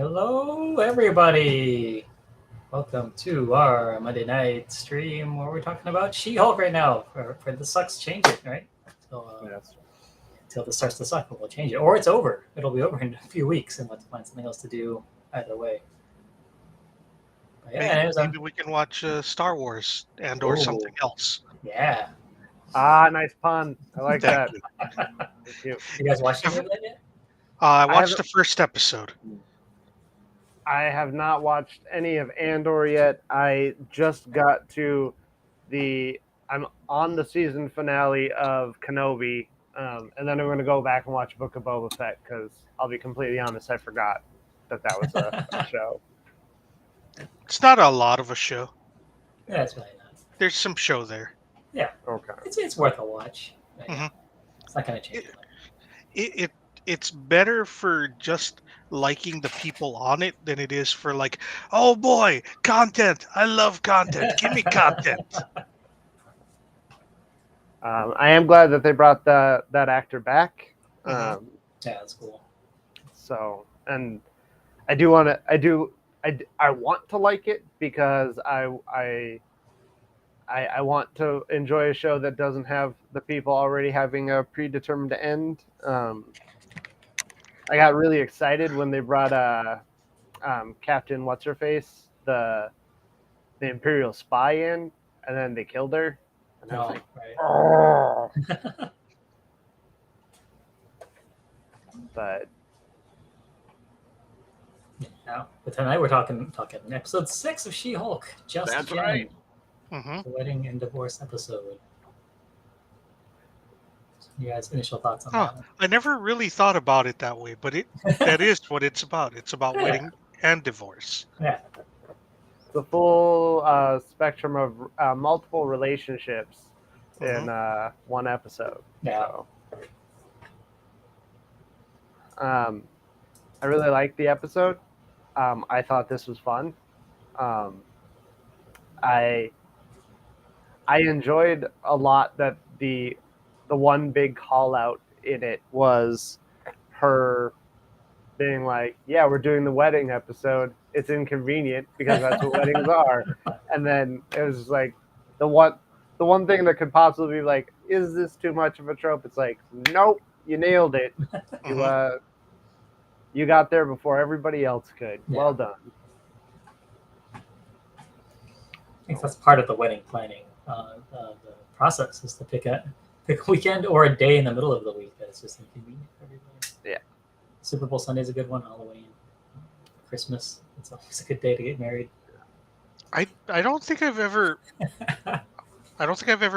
Hello everybody. Welcome to our Monday night stream where we're talking about She-Hulk right now. For the sucks change it, right? Yes. Until this starts to suck, we'll change it. Or it's over. It'll be over in a few weeks and we'll have to find something else to do either way. But yeah, Maybe, anyways, maybe we can watch Star Wars and or something else. yeah. Nice pun. I like that. Thank you. Thank you. You guys watched any of that yet? I I watched haven't- the first episode. I have not watched any of Andor yet. I just got to I'm on the season finale of Kenobi, and then I'm going to go back and watch Book of Boba Fett because I'll be completely honest, I forgot that was a show. It's not a lot of a show. Yeah, it's really not. There's some show there. Okay. It's worth a watch. But, yeah, Mhm. It's not going to change it. It's better for just liking the people on it than it is for like, oh boy, content. I love content. Give me content. I am glad that they brought that actor back. Mhm. Yeah, that's cool. So, and I do want to. I want to like it because I want to enjoy a show that doesn't have the people already having a predetermined end. I got really excited when they brought Captain What's Her Face, the Imperial spy in, and then they killed her. And I was like, right. oh. But Yeah, but tonight we're talking episode 6 of She-Hulk. Just That's Jen, right. hmm the wedding and divorce episode. So you guys' initial thoughts on Huh. that one? I never really thought about it that way, but that is what it's about. It's about Yeah. wedding and divorce. Yeah, the full spectrum of multiple relationships in one episode. yeah. So, I really liked the episode. I thought this was fun. I enjoyed a lot that the one big call out in it was her being like, "Yeah, we're doing the wedding episode. It's inconvenient because that's what weddings are." And then it was just like the one thing that could possibly be like, "Is this too much of a trope?" It's like, nope, you nailed it. Mhm. You got there before everybody else could. Yeah. Well done. I think that's part of the wedding planning. The process is to pick a weekend or a day in the middle of the week that's just inconvenient for everybody. Yeah. Super Bowl Sunday's a good one. Halloween, Christmas. It's always a good day to get married. I don't think I've ever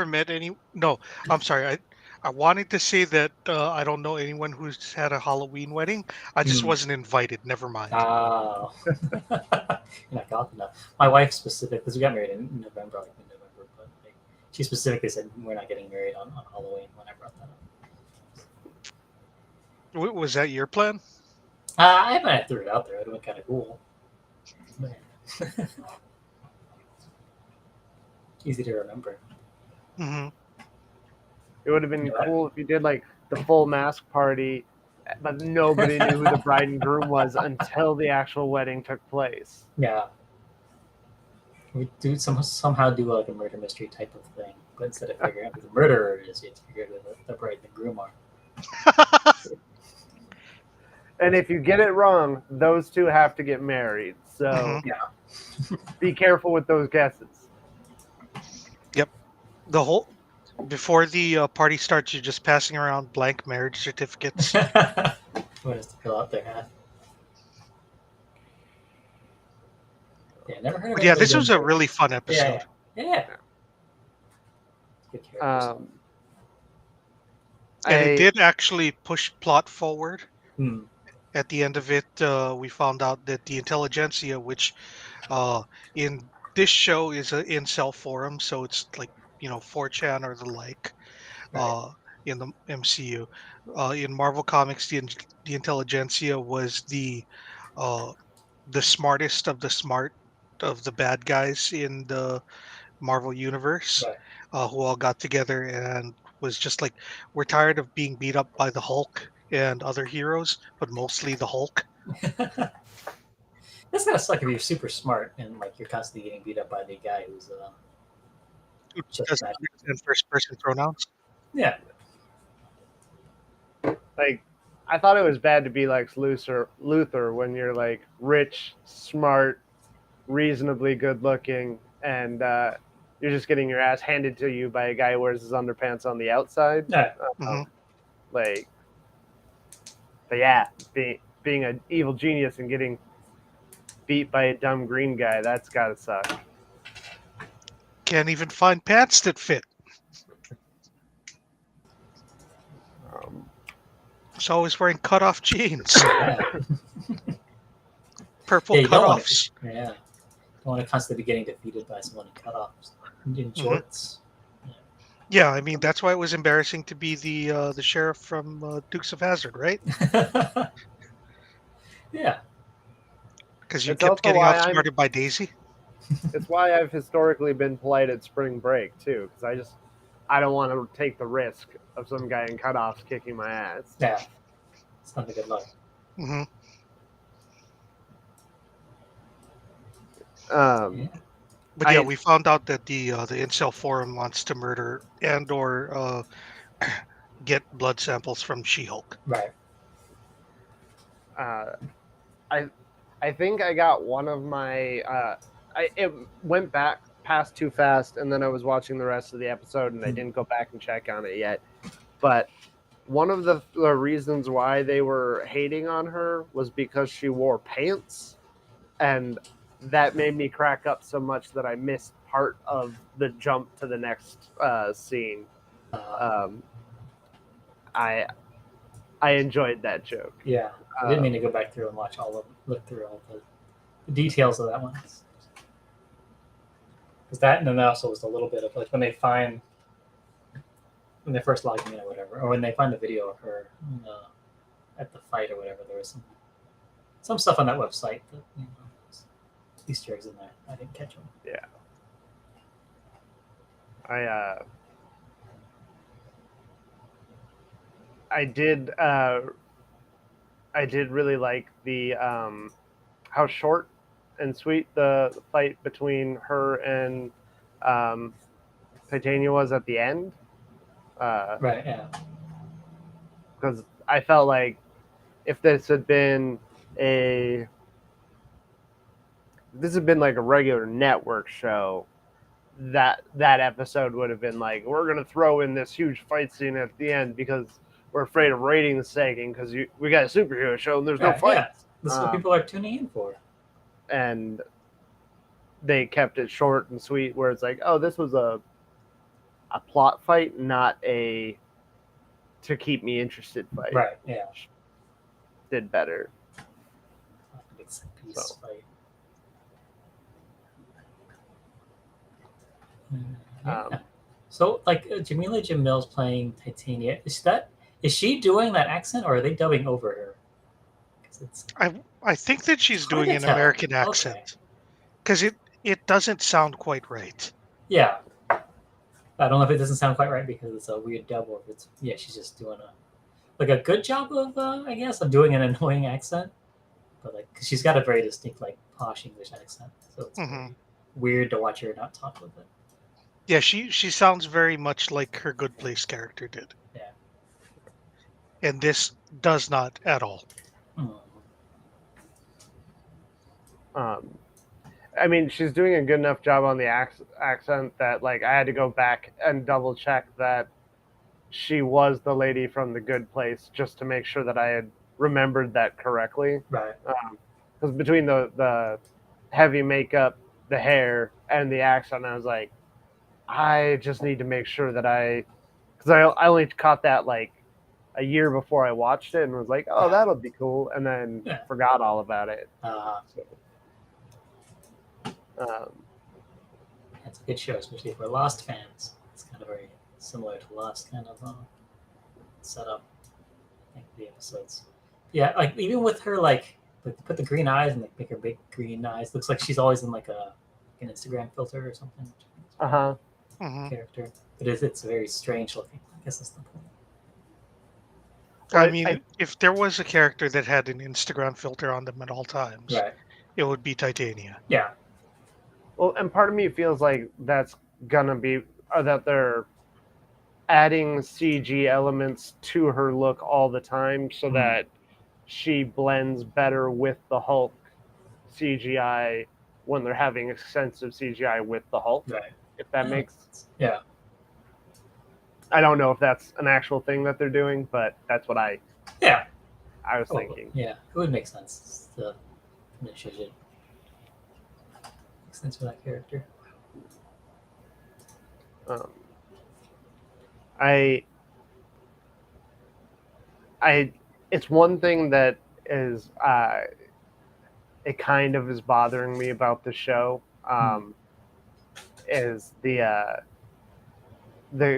met any. No, I'm sorry. I wanted to say that I don't know anyone who's had a Halloween wedding. I just wasn't invited. Never mind. Oh, you're not goth enough. My wife specifically, because we got married in November, like mid-November, but like, she specifically said we're not getting married on Halloween when I brought that up. Was that your plan? I haven't threw it out there. It would have been kind of cool. Easy to remember. hmm It would have been Yeah. cool if you did like the full mask party, but nobody knew who the bride and groom was until the actual wedding took place. Yeah. We do somehow do like a murder mystery type of thing, but instead of figuring out who the murderer is, you have to figure out who the bride and the groom are. And if you get it wrong, those two have to get married. So Mhm. Yeah. be careful with those guesses. The whole before the party starts, you're just passing around blank marriage certificates. What is to fill out their hat? Yeah, never heard of But yeah, anybody this doing was a that. really fun episode. Yeah. Good characters. And it I- did actually push plot forward. Hmm. At the end of it, we found out that the intelligentsia, which in this show is an incel forum, so it's like 4chan or the like. Right. In the MCU, in Marvel Comics, the intelligentsia was the smartest of the smart of the bad guys in the Marvel universe, Right. who all got together and was just like, we're tired of being beat up by the Hulk and other heroes, but mostly the Hulk. That's gotta suck if you're super smart and like you're constantly getting beat up by the guy who's Who just doesn't that. understand first-person pronouns? Yeah. Like, I thought it was bad to be like Luther when you're like rich, smart, reasonably good looking, and you're just getting your ass handed to you by a guy who wears his underpants on the outside. Yeah. Hmm. Like, but yeah, being an evil genius and getting beat by a dumb green guy, that's gotta suck. Can't even find pants that fit. Um, He's always wearing cut-off jeans, Yeah. purple Yeah. You don't want to. cut-offs. Yeah. Don't want to constantly be getting defeated by someone in cutoffs in Mhm. shorts. Yeah, I mean that's why it was embarrassing to be the sheriff from Dukes of Hazzard, right? Yeah. Because you it's kept also getting why I'm. outsmarted by Daisy. It's why I've historically been polite at spring break too, because I don't want to take the risk of some guy in cutoffs kicking my ass. Yeah. It's not a good look. Hmm. Um, Yeah. But yeah, I we found out that the incel forum wants to murder and or get blood samples from She-Hulk. Right. uh, I think I got one of my it went back past too fast, and then I was watching the rest of the episode, and I didn't go back and check on it yet. But one of the reasons why they were hating on her was because she wore pants, and that made me crack up so much that I missed part of the jump to the next scene. Um, I I enjoyed that joke. Yeah. I didn't mean to go back through and watch look through all the details of that one. Because that, and then there also was a little bit of like when they first log in or whatever, or when they find the video of her at the fight or whatever, there was some stuff on that website that Easter eggs in there. I didn't catch them. Yeah. I did really like the how short and sweet the fight between her and Titania was at the end. Right. Yeah. Because I felt like if this had been like a regular network show, that episode would have been like, we're gonna throw in this huge fight scene at the end because we're afraid of ratings sagging because we got a superhero show and there's no Right, fight. yeah. This is what people are tuning in for. And they kept it short and sweet, where it's like, oh, this was a plot fight, not a to keep me interested fight. Right. Yeah. Did better. Big set piece fight. Yeah. So, like, Jamila Jamil's playing Titania. Is she doing that accent, or are they dubbing over her? 'Cause it's I think that she's hard doing to an tell. American Okay. accent because it doesn't sound quite right. Yeah. I don't know if it doesn't sound quite right because it's a weird dub, or if it's she's just doing a good job of I guess of doing an annoying accent, but like because she's got a very distinct like posh English accent, so it's very weird to watch her not talk with it. Yeah, she sounds very much like her Good Place character did. Yeah. And this does not at all. I mean, she's doing a good enough job on the accent that like I had to go back and double check that she was the lady from The Good Place just to make sure that I had remembered that correctly. Right. Because between the heavy makeup, the hair, and the accent, I was like, I just need to make sure that because I only caught that like a year before I watched it and was like, oh, that'll be cool, and then forgot all about it. It's a good show, especially for Lost fans. It's kind of very similar to Lost kind of setup. I think the episodes. Yeah, like even with her like put the green eyes and like make her big green eyes. Looks like she's always in like an Instagram filter or something. Character, but it's very strange looking. I guess that's the point. I mean, if there was a character that had an Instagram filter on them at all times, right, it would be Titania. Yeah. Well, and part of me feels like that's gonna be, or that they're adding CG elements to her look all the time so that she blends better with the Hulk CGI when they're having extensive CGI with the Hulk. Right. If that makes. Yeah. I don't know if that's an actual thing that they're doing, but that's what I was thinking. Yeah, it would make sense. The initiative makes sense for that character. It's one thing that is it kind of is bothering me about the show is the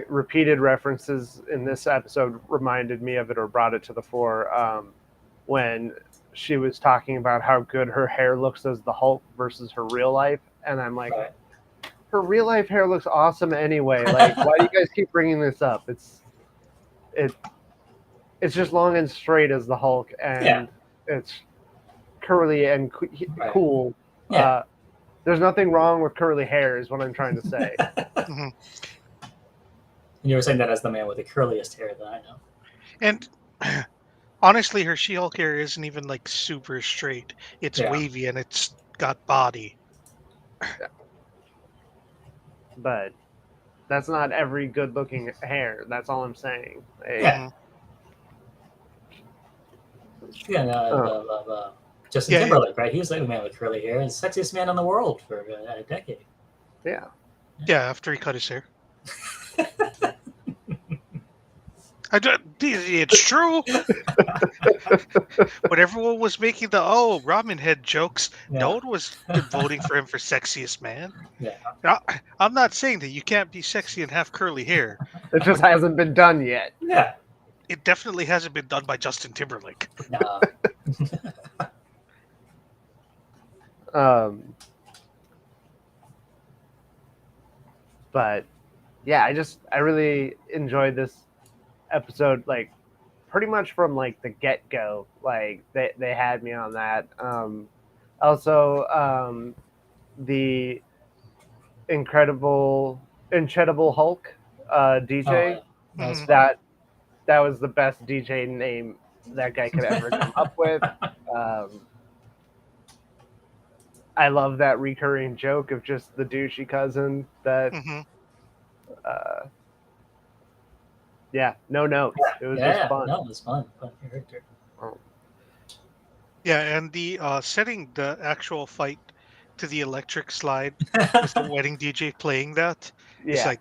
repeated references in this episode reminded me of it or brought it to the fore when she was talking about how good her hair looks as the Hulk versus her real life, and I'm like, her real life hair looks awesome anyway. Like, why do you guys keep bringing this up? It's just long and straight as the Hulk, and it's curly and cool. Yeah. There's nothing wrong with curly hair, is what I'm trying to say. And you were saying that as the man with the curliest hair that I know. And honestly, her She-Hulk hair isn't even like super straight. It's wavy and it's got body. But that's not every good-looking hair. That's all I'm saying. Justin Timberlake, right? He was like a man with curly hair, the sexiest man in the world for a decade. Yeah. Yeah, after he cut his hair. It's true. When everyone was making the ramen head jokes, no one was voting for him for sexiest man. Yeah. Now, I'm not saying that you can't be sexy and have curly hair. It just hasn't been done yet. Yeah. It definitely hasn't been done by Justin Timberlake. No. But yeah, I really enjoyed this episode, like pretty much from like the get-go. Like they had me on that. Also the Incredible Hulk DJ. That was the best DJ name that guy could ever come up with. I love that recurring joke of just the douchey cousin that no notes. It was just fun. No, it was fun. Fun character. Yeah, and the setting the actual fight to the electric slide with the wedding DJ playing that. It's like,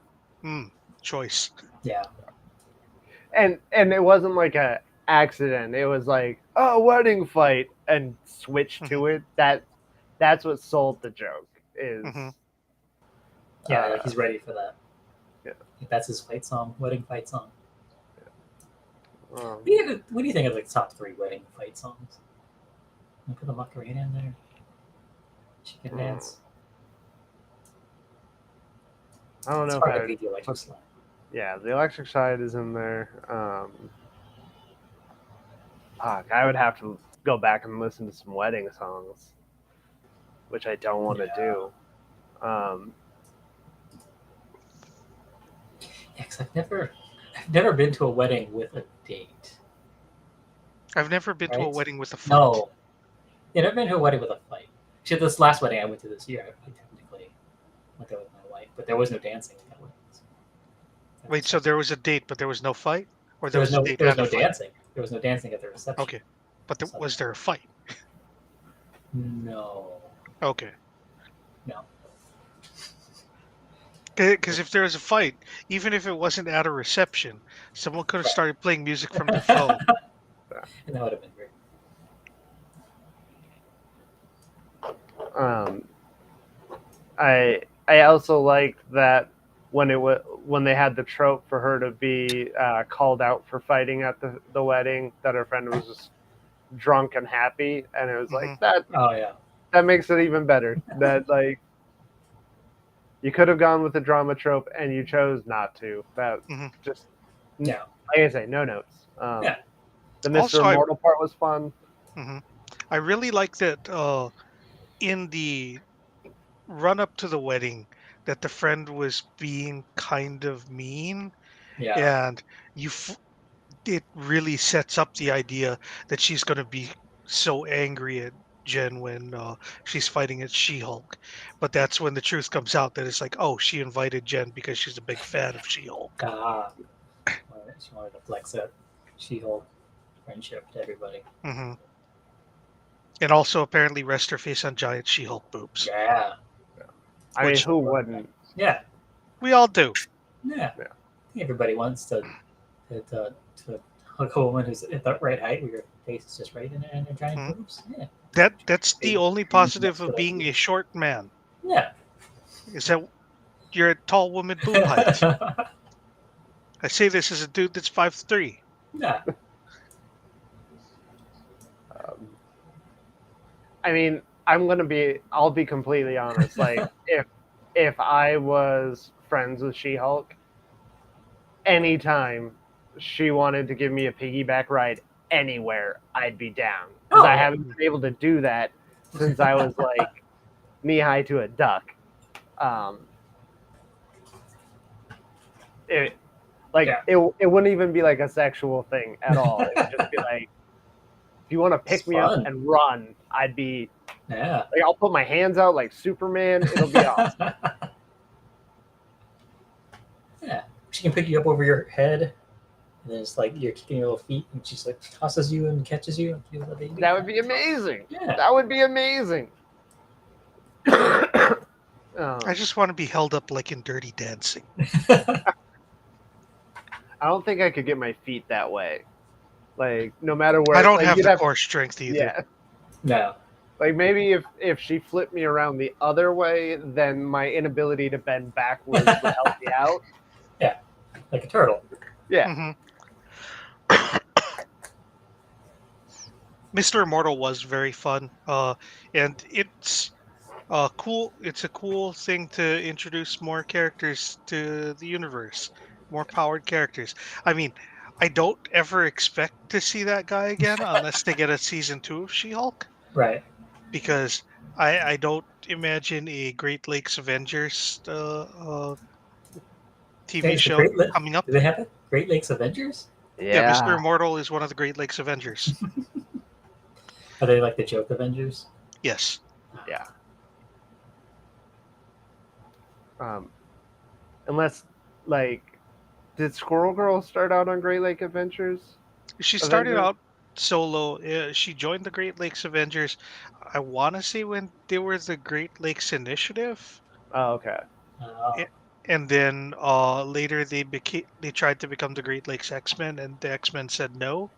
choice. Yeah. And it wasn't like a accident. It was like, wedding fight, and switch to it. That's what sold the joke. Is like he's ready for that. Yeah. That's his fight song, wedding fight song. What do you think of the top 3 wedding fight songs? I'll put the Macarena in there. Chicken Dance. I don't know if I beat the electric slide. Yeah, the electric side is in there. I would have to go back and listen to some wedding songs, which I don't want to do. Because I've never been to a wedding with a date. I've never been to a wedding with a fight. No. Yeah, never been to a wedding with a fight. Actually, this last wedding I went to this year, I technically went there with my wife, but there was no dancing at that wedding. Wait, so there was a date, but there was no fight? Or There was no a date and a fight? dancing. There was no dancing at the reception. Okay. But was there a fight? No. Okay. No. Because if there was a fight, even if it wasn't at a reception, someone could have started playing music from their phone. And that would have been great. I also liked that when they had the trope for her to be called out for fighting at the wedding, that her friend was just drunk and happy, and it was like that. Oh yeah, that makes it even better. That like you could have gone with the drama trope, and you chose not to. That just like I say, no notes. The Mr. Immortal part was fun. I really like that in the run up to the wedding that the friend was being kind of mean, Yeah. and it really sets up the idea that she's going to be so angry at Jen when she's fighting at She-Hulk. But that's when the truth comes out that it's like, oh, she invited Jen because she's a big fan of She-Hulk. She wanted to flex that She-Hulk friendship to everybody. Hmm. And also apparently rest her face on giant She-Hulk boobs. Yeah. I mean, Which- who wouldn't? Yeah. We all do. Yeah. Yeah. I think everybody wants to hug a woman who's at the right height, where your face is just right in her giant Mhm. boobs. Yeah. That's the only positive of being a short man, Yeah. is that you're a tall woman boob height. I say this as a dude that's 5'3". Yeah. Um, I mean, I'll be completely honest. Like, if I was friends with She-Hulk, anytime she wanted to give me a piggyback ride anywhere, I'd be down. Because Oh, I yeah. haven't been able to do that since I was like knee high to a duck. It Yeah. it wouldn't even be like a sexual thing at all. It would just be like, if you want to pick It's me up fun. and run, I'd be Yeah. like, I'll put my hands out like Superman. It'll be awesome. Yeah. She can pick you up over your head, and then it's like you're kicking your little feet, and she's like tosses you and catches you and feels the baby. That would be amazing. Yeah. That would be amazing. I just want to be held up like in Dirty Dancing. I don't think I could get my feet that way. Like, no matter where. I don't like, have you'd the core strength either. Yeah. No. Like, maybe if she flipped me around the other way, then my inability to bend backwards would help me out. Like a turtle. Yeah. Mhm. Mr. Immortal was very fun, and it's cool. It's a cool thing to introduce more characters to the universe, more powered characters. I mean, I don't ever expect to see that guy again unless they get a season 2 of She-Hulk, Right. because I don't imagine a Great Lakes Avengers TV It's the show Great coming up. Do they have it? Great Lakes Avengers? Yeah, Mr. Immortal is one of the Great Lakes Avengers. Are they like the joke Avengers? Yes. Yeah. Unless, like, did Squirrel Girl start out on Great Lake Adventures? She started Avengers? out solo. She joined the Great Lakes Avengers. I want to say when they were the Great Lakes Initiative, Oh, okay. Oh. and then later they tried to become the Great Lakes X-Men, and the X-Men said no.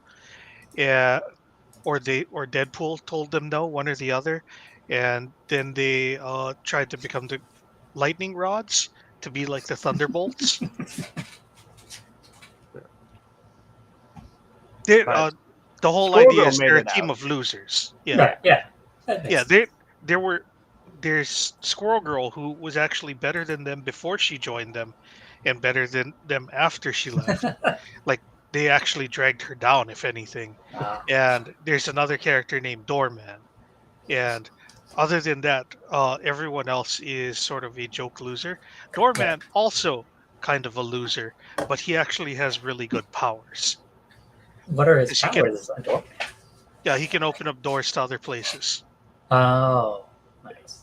Yeah, or Deadpool told them no, one or the other, and then they tried to become the Lightning Rods to be like the Thunderbolts. But The whole Squirrel idea Girl is made they're a it team out. of losers. Yeah. Right. Yeah. That makes Yeah, sense. there's Squirrel Girl who was actually better than them before she joined them, and better than them after she left. Like, they actually dragged her down, if anything. Ah. And there's another character named Doorman, and other than that, everyone else is sort of a joke loser. Doorman also kind of a loser, but he actually has really good powers. What are his 'Cause he can, powers? I don't. yeah, he can open up doors to other places. Oh, nice.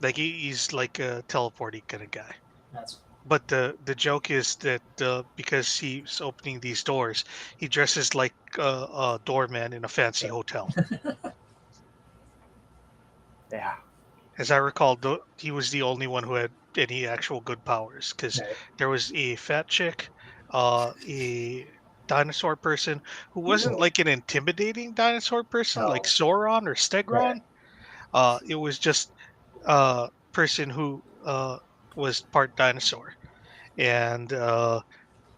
Like he's like a teleporting kind of guy. That's But the joke is that because he's opening these doors, he dresses like a doorman in a fancy Yeah. hotel. Yeah. As I recall, he was the only one who had any actual good powers, because right. there was a fat chick, a dinosaur person who wasn't Ooh. like an intimidating dinosaur person like Oh. Sauron or Right. Stegron. It was just a person who was part dinosaur. And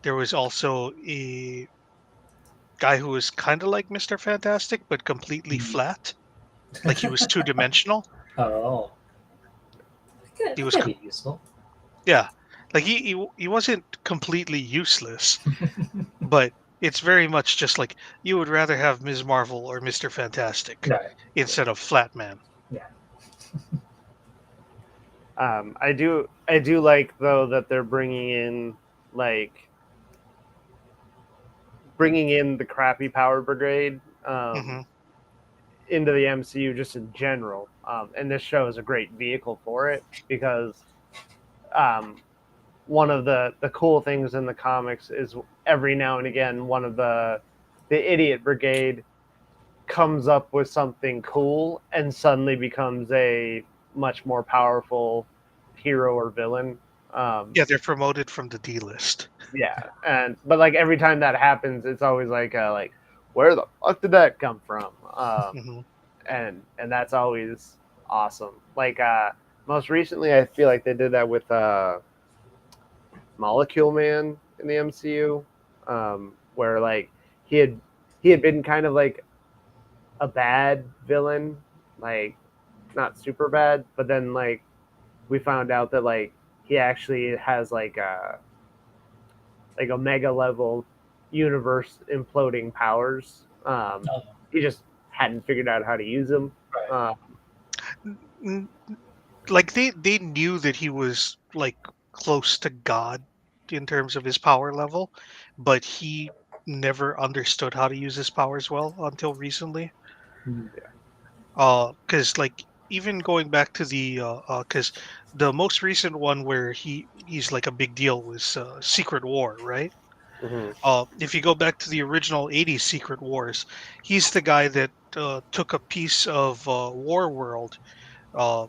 there was also a guy who was kind of like Mr. Fantastic, but completely Mhm. flat. Like he was two dimensional. Oh. He That was, could be useful. yeah, like he wasn't completely useless, but it's very much just like you would rather have Ms. Marvel or Mr. Fantastic Right. instead of Flat Man. Yeah. I do like though that they're bringing in the crappy Power Brigade Hmm. into the MCU just in general, and this show is a great vehicle for it because um, one of the cool things in the comics is every now and again one of the idiot brigade comes up with something cool and suddenly becomes a much more powerful hero or villain. Yeah, they're promoted from the D list. Yeah, but like every time that happens, it's always like where the fuck did that come from? Hmm. And that's always awesome. Like most recently, I feel like they did that with Molecule Man in the MCU, where like he had he had been kind of like a bad villain, like not super bad, but then like we found out that like he actually has like a mega level universe imploding powers. Oh, He just hadn't figured out how to use them. right. Uh, Like they knew that he was like close to God in terms of his power level, but he never understood how to use his powers well until recently. Hmm. Because like even going back to because the most recent one where he's like a big deal was Secret War, right? mhm. If you go back to the original '80s Secret Wars, he's the guy that took a piece of War World, uh,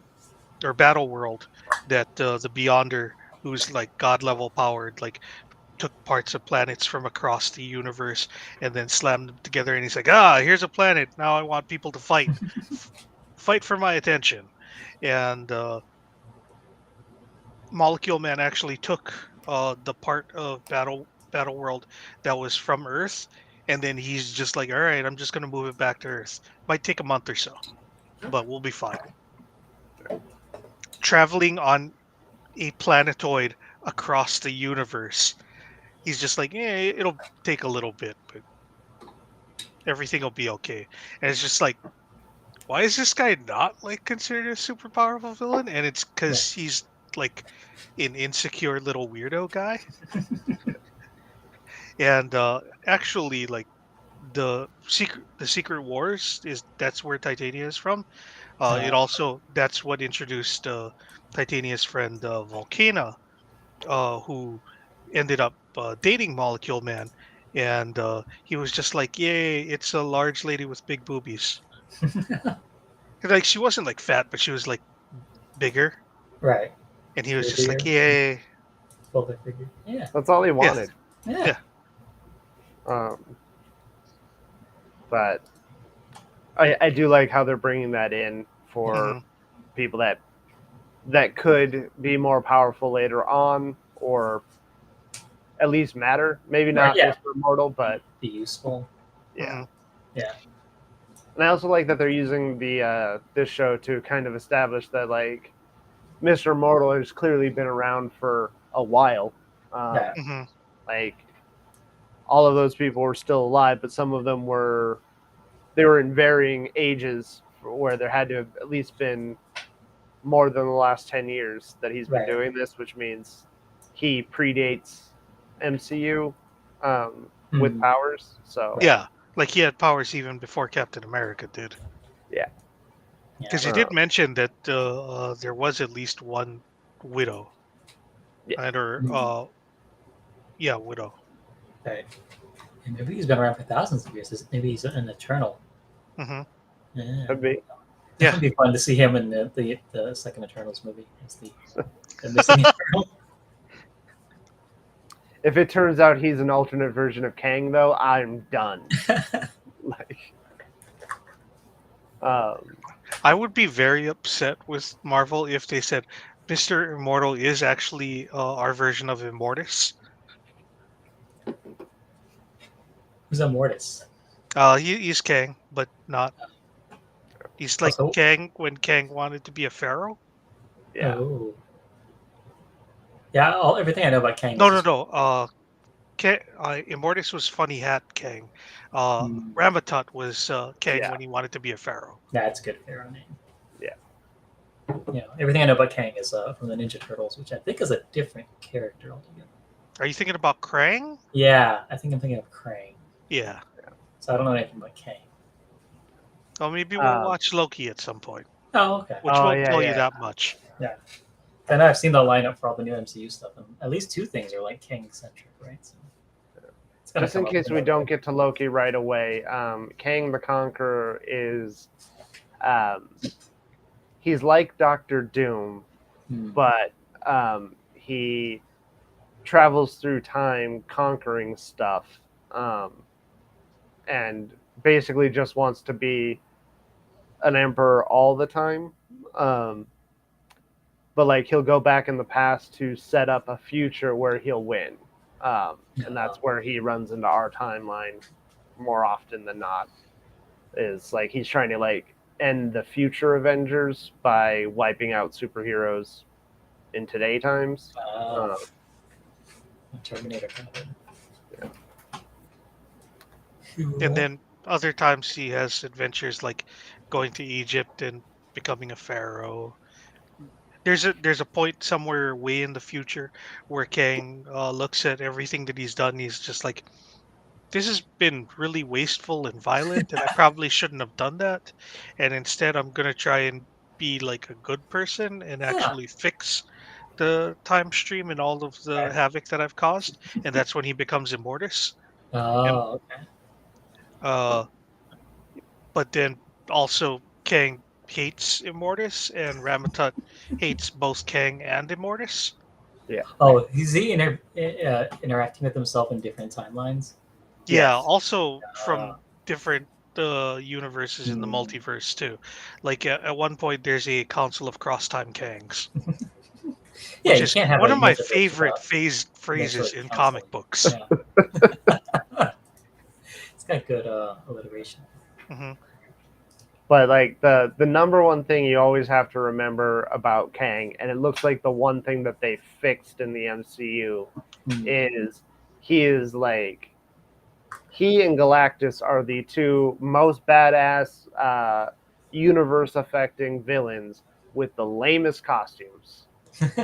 or Battle World, that the Beyonder, who's like god level powered, like took parts of planets from across the universe and then slammed them together. And he's like, here's a planet. Now I want people to fight, F- fight for my attention. And Molecule Man actually took the part of Battle World that was from Earth, and then he's just like, all right, I'm just gonna move it back to Earth. Might take a month or so, but we'll be fine. Traveling on a planetoid across the universe, he's just like, yeah, it'll take a little bit, but everything will be okay. And it's just like, why is this guy not like considered a super powerful villain? And it's Right. because he's like an insecure little weirdo guy. And actually, like the Secret Wars is that's where Titania is from. It Uh, also that's what introduced Titania's friend Volcana, who ended up dating Molecule Man, and he was just like, "Yay, it's a large lady with big boobies." And, like she wasn't like fat, but she was like bigger, right. and he was just like, Figure. "Yay, Full figure. Yeah. That's all he yeah, wanted. Yeah. yeah." Um, but I do like how they're bringing that in for Hmm. people that could be more powerful later on, or at least matter. Maybe Right. not Yeah. Mr. Immortal, but Be useful. yeah. Hmm. Yeah. And I also like that they're using the this show to kind of establish that like Mr. Immortal has clearly been around for a while. Yeah. Hmm. Like all of those people were still alive, but some of them were in varying ages where there had to have at least been more than the last 10 years that he's been Right. doing this, which means he predates MCU with Hmm. powers. So Right. Yeah, like he had powers even before Captain America did. yeah. Yeah. Because he did mention that there was at least one widow, Yeah. either Hmm. yeah, widow. Right. And maybe he's been around for thousands of years. Maybe he's an eternal. Hmm. Yeah. Could be. Yeah, That'd be fun to see him in the second Eternals movie as the missing Eternal. If it turns out he's an alternate version of Kang, though, I'm done. Like, um, I would be very upset with Marvel if they said Mr. Immortal is actually our version of Immortus. Who's a Mortis? He's Kang, but not. He's like Also, Kang when Kang wanted to be a pharaoh. yeah. oh, yeah. Everything I know about Kang No, is no, just no. Immortus was Funny Hat Kang. mm, Ramatot was Kang Yeah. when he wanted to be a pharaoh. that's a good pharaoh name. Yeah. everything I know about Kang is from the Ninja Turtles, which I think is a different character altogether. Are you thinking about Krang? Yeah, I think I'm thinking of Krang. Yeah. So I don't know anything about Kang. Well, maybe we'll watch Loki at some point, Oh, okay. which won't yeah, tell you yeah. that much. Yeah. I know I've seen the lineup for all the new MCU stuff, and at least 2 things are like Kang centric, right? So it's gonna Just in come up case we another don't way. get to Loki right away, Kang the Conqueror is he's like Doctor Doom, but he travels through time conquering stuff, and basically just wants to be an emperor all the time. But like he'll go back in the past to set up a future where he'll win, and that's where he runs into our timeline more often than not. Is like he's trying to like end the future Avengers by wiping out superheroes in today times. Terminator kind of thing. And then other times he has adventures like going to Egypt and becoming a pharaoh. There's a point somewhere way in the future where Kang looks at everything that he's done. He's just like, this has been really wasteful and violent, and I probably shouldn't have done that. And instead, I'm gonna try and be like a good person and Yeah. actually fix the time stream and all of the havoc that I've caused. And that's when he becomes Immortus. Oh, okay. But then also Kang hates Immortus, and Ramatut hates both Kang and Immortus. Yeah. Oh, is he interacting with himself in different timelines? Yeah, Yes. also from different universes in the multiverse too. Like at one point, there's a Council of Cross-Time Kangs, Yeah, which you is can't have one a of my multiverse favorite without phrases eventually in counseling. comic books. Yeah. It's got good alliteration. Hmm. But like the number one thing you always have to remember about Kang, and it looks like the one thing that they fixed in the MCU is he is like he and Galactus are the 2 most badass universe affecting villains with the lamest costumes.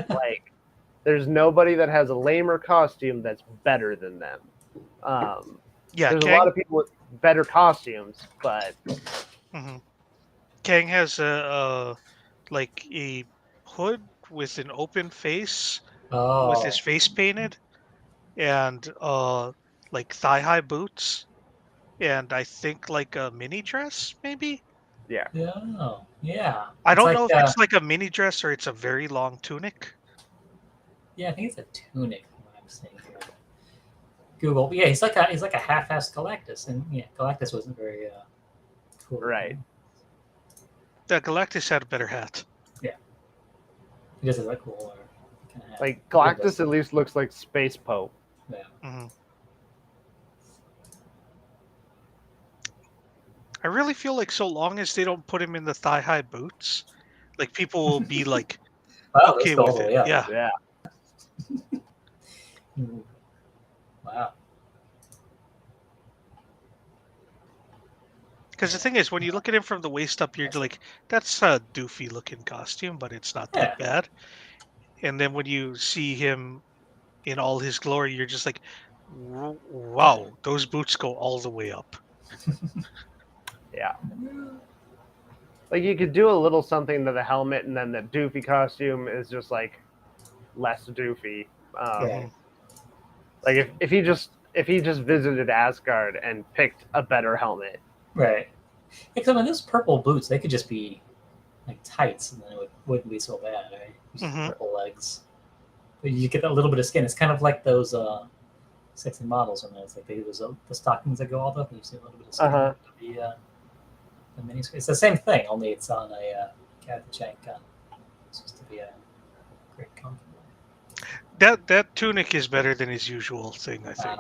Like there's nobody that has a lamer costume that's better than them. Yeah, There's a lot Kang. of people with better costumes, but Kang has a like a hood with an open face, with his face painted, and like thigh high boots, and I think like a mini dress maybe. yeah. Yeah. I It's don't like know if it's like a mini dress or it's a very long tunic. yeah, I think it's a tunic. From what I'm seeing here. Google. But yeah, he's like a half-assed Galactus, and yeah, Galactus wasn't very cool. Right. The Galactus had a better hat. Yeah. He just has that cool kind of hat. Like Galactus at least looks like Space Pope. Yeah. I really feel like so long as they don't put him in the thigh high boots, like people will be like okay with it. Yeah. Yeah. Wow. Because the thing is, when you look at him from the waist up, you're like, that's a doofy looking costume, but it's not that bad. And then when you see him in all his glory, you're just like, wow, those boots go all the way up. Yeah. Like you could do a little something to the helmet, and then the doofy costume is just like less doofy. Like if he just visited Asgard and picked a better helmet. Right. Because I mean, those purple boots, they could just be like tights, and then it wouldn't be so bad, right? Just purple legs. But you get a little bit of skin. It's kind of like those sexy models, and it's like they use the stockings that go all up, and you see a little bit of skin. The mini screen. It's the same thing, only it's on a Katachank gun. It's supposed to be a great compliment. That tunic is better than his usual thing, I think.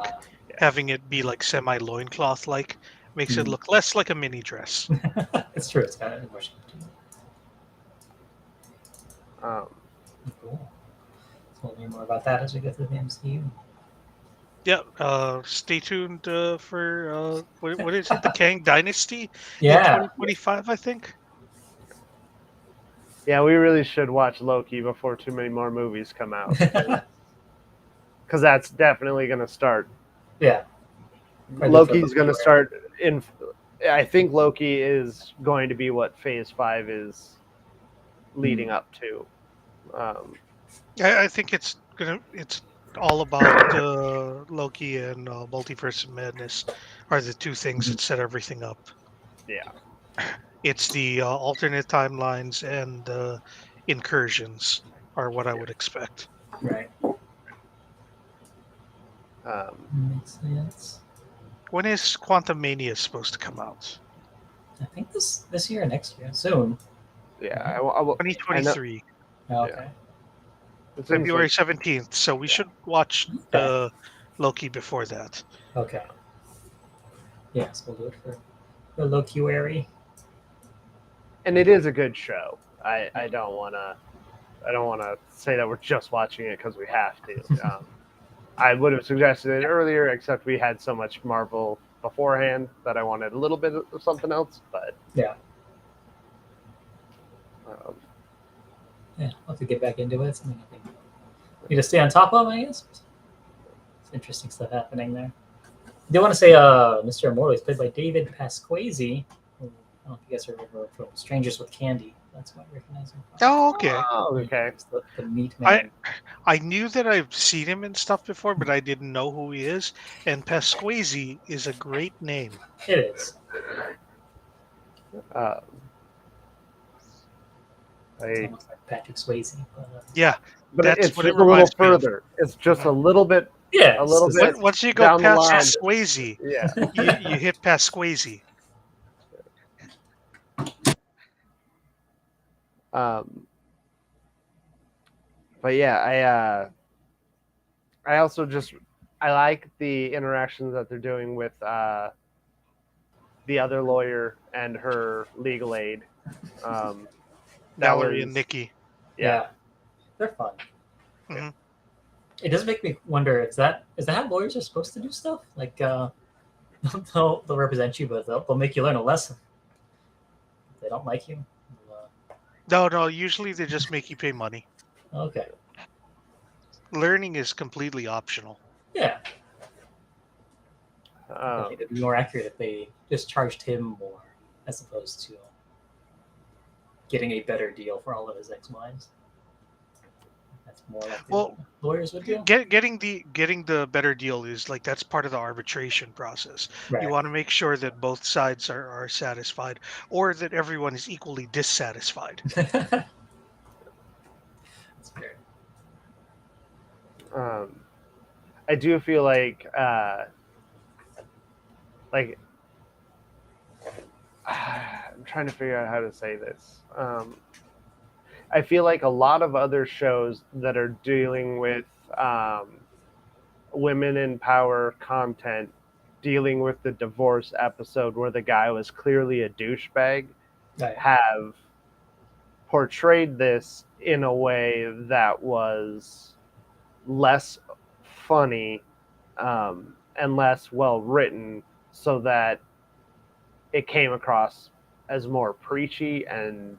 Having it be like semi loincloth like makes it look less like a mini dress. It's true. It's got a more shape to it. Cool. So we'll learn more about that as we go through the MCU. Yeah, stay tuned for what is it? The Kang Dynasty in 2025, I think. Yeah, we really should watch Loki before too many more movies come out, because that's definitely going to start. Yeah. Loki's going to start in. I think Loki is going to be what Phase 5 is leading up to. I think it's all about Loki and Multiverse of Madness are the two things that set everything up. Yeah. It's the alternate timelines and the incursions are what I would expect. Right. Makes sense. When is Quantum Mania supposed to come out? I think this year or next year. Soon. Yeah. Right? I know. 2023, Oh, okay. It seems February like 17th. So we should watch Loki before that. Okay. Yes, we'll do it for Locuary. and it is a good show. I don't want to say that we're just watching it because we have to. I would have suggested it earlier, except we had so much Marvel beforehand that I wanted a little bit of something else. But Yeah. Yeah, I'll have to get back into it. Something I think need to stay on top of, I guess. It's interesting stuff happening there. I do want to say Mr. Immortal is played by David Pasquazi. I don't know if you guys remember from Strangers with Candy. That's what I recognize him from. Oh, okay. Oh, okay. It's the meat man. I knew that I've seen him in stuff before, but I didn't know who he is. And Pasquazi is a great name. It is. It's almost like Patrick Swayze. Yeah, but that's it's what just it a little reminds me of. further. It's just a little bit. Yeah. A little bit. Once you go down the line. past Swayze, Yeah. you hit Pasquazi. But yeah, I also just I like the interactions that they're doing with the other lawyer and her legal aid. Valerie and Nikki. Yeah. They're fun. Mhm. It does make me wonder: is that how lawyers are supposed to do stuff? Like they'll represent you, but they'll make you learn a lesson. If they don't like you. No. Usually they just make you pay money. Okay. Learning is completely optional. Yeah. It'd be more accurate if they just charged him more, as opposed to getting a better deal for all of his ex-wives. That's more like lawyers would do. Getting the better deal is like that's part of the arbitration process. Right. You want to make sure that both sides are satisfied, or that everyone is equally dissatisfied. That's fair. I do feel like I'm trying to figure out how to say this. I feel like a lot of other shows that are dealing with women in power content, dealing with the divorce episode where the guy was clearly a douchebag, have portrayed this in a way that was less funny and less well written, so that it came across as more preachy and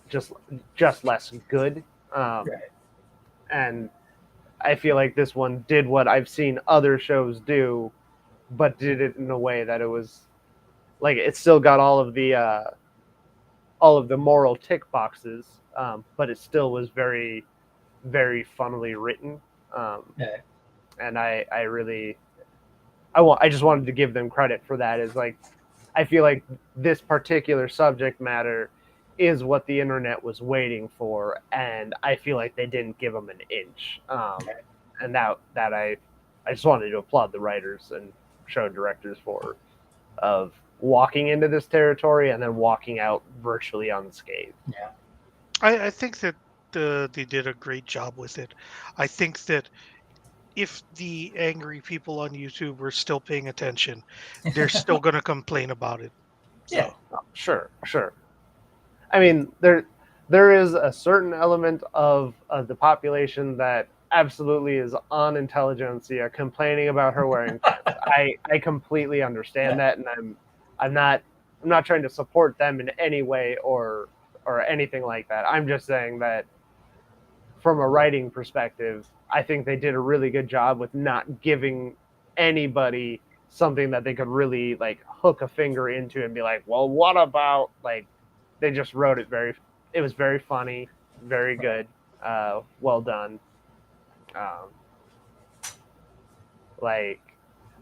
just less good. And I feel like this one did what I've seen other shows do, but did it in a way that it was like it still got all of the moral tick boxes, but it still was very, very funnily written. And I just wanted to give them credit for that. Is like, I feel like this particular subject matter is what the internet was waiting for, and I feel like they didn't give them an inch. And that I just wanted to applaud the writers and show directors for of walking into this territory and then walking out virtually unscathed. Yeah, I think that they did a great job with it. I think that if the angry people on YouTube were still paying attention, they're still going to complain about it. So. Yeah, sure. I mean, there is a certain element of the population that absolutely is on intelligentsia complaining about her wearing pants. I completely understand that, and I'm not I'm not trying to support them in any way or anything like that. I'm just saying that from a writing perspective, I think they did a really good job with not giving anybody something that they could really like hook a finger into and be like, well, what about like they just wrote it it was very funny, very good, well done. Um, like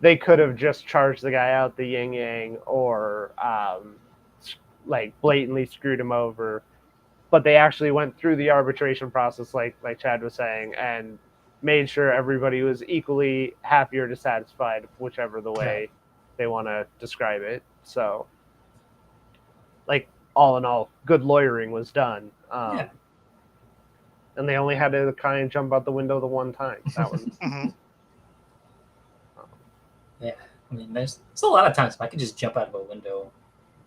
they could have just charged the guy out the yin yang or like blatantly screwed him over, but they actually went through the arbitration process, like Chad was saying, and made sure everybody was equally happy or dissatisfied, whichever the way they want to describe it. So, like all in all, good lawyering was done. And they only had to kind of jump out the window the one time. That was Yeah, I mean, there's a lot of times if I could just jump out of a window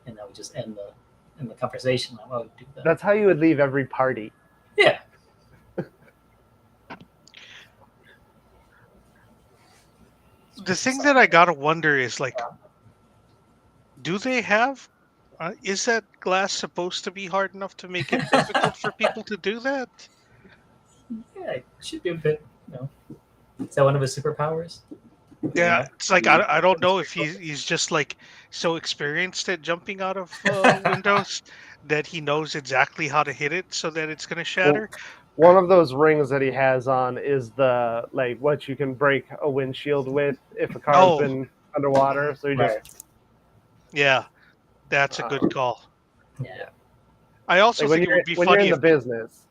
and that would just end the conversation. I would do that. That's how you would leave every party. Yeah. The thing that I gotta wonder is like, do they have? Is that glass supposed to be hard enough to make it difficult for people to do that? Yeah, it should be a bit. Is that one of his superpowers? Yeah, it's like I don't know if he's just like so experienced at jumping out of windows that he knows exactly how to hit it so that it's gonna shatter. One of those rings that he has on is the like what you can break a windshield with if a car's been underwater. So you just yeah, that's a good call. Yeah. I also like think it would be when you're funny in the if business.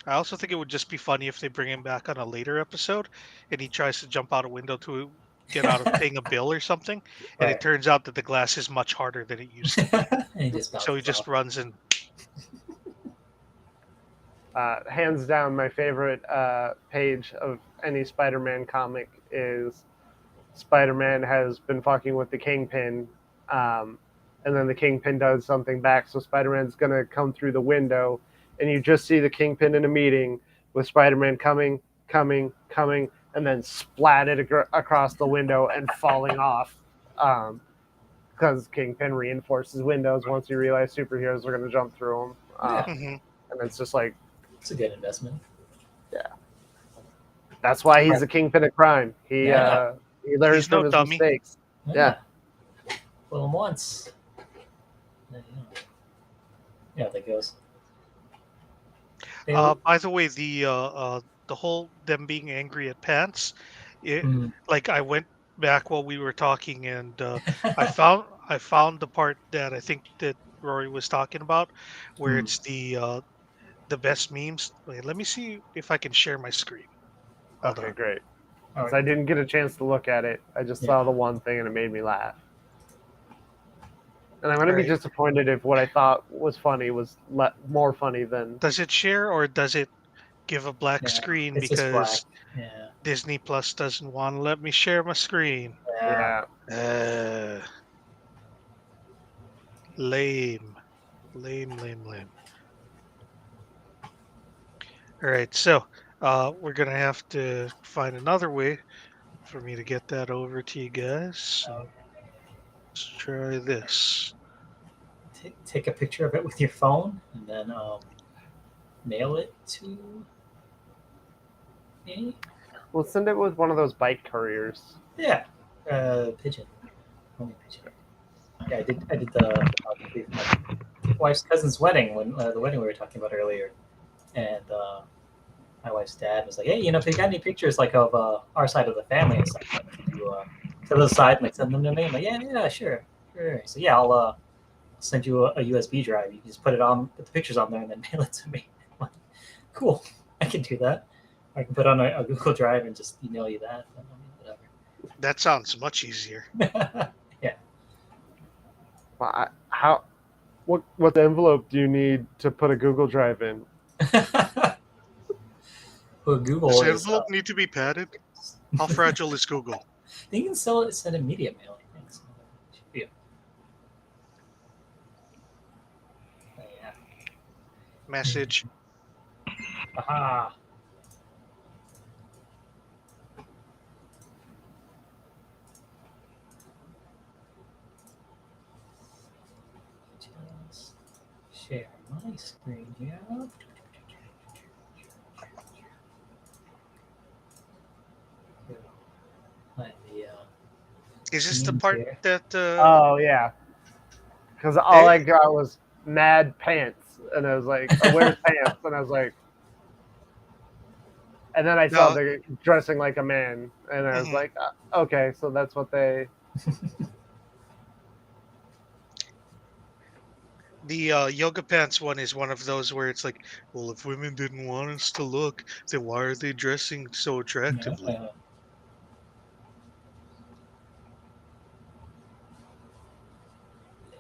I also think it would just be funny if they bring him back on a later episode and he tries to jump out a window to get out of paying a bill or something, and it turns out that the glass is much harder than it used to be. And he just So he just runs and Hands down, my favorite page of any Spider-Man comic is Spider-Man has been fucking with the Kingpin, and then the Kingpin does something back. So Spider-Man's gonna come through the window, and you just see the Kingpin in a meeting with Spider-Man coming, and then splatted across the window and falling off. Because Kingpin reinforces windows once you realize superheroes are going to jump through them. And it's just like, it's a good investment. Yeah, that's why he's the kingpin of crime. He learns from his mistakes. Yeah. Fool him once. Yeah, that goes. by the way, the whole them being angry at Pants, like I went back while we were talking and I found the part that I think that Rory was talking about, where it's the best memes. Wait, let me see if I can share my screen. Hold Okay, on. great. Right. I didn't get a chance to look at it. I just saw the one thing and it made me laugh. And I'm going to be disappointed if what I thought was funny was more funny than. Does it share or does it give a black screen because Disney Plus doesn't want to let me share my screen? Yeah. Lame. All right, so we're gonna have to find another way for me to get that over to you guys. So let's try this. Take a picture of it with your phone and then mail it to me. We'll send it with one of those bike couriers. Yeah, pigeon. Only pigeon. Yeah, I did the my wife's cousin's wedding when the wedding we were talking about earlier, and my wife's dad was like, "Hey, if you got any pictures like of our side of the family and stuff, like, can you to the side and like send them to me?" I'm like, "Yeah, sure." So yeah, I'll send you a USB drive. You can just put the pictures on there, and then mail it to me. I'm like, cool, I can do that. I can put on a Google Drive and just email you that. Whatever. That sounds much easier. Yeah. Well, what envelope do you need to put a Google Drive in? Well, Google does the envelope need to be padded? How fragile is Google? They can send it media mail, I think. So yeah. Yeah. Message. Aha. share my screen here. Find the Is this the memes part here. that Oh yeah, because all I got was mad pants, and I was like, or where's pants? And I was like, and then I saw no, the dressing like a man, and I was mhm. like, okay, so that's what they. The yoga pants one is one of those where it's like, well, if women didn't want us to look, then why are they dressing so attractively?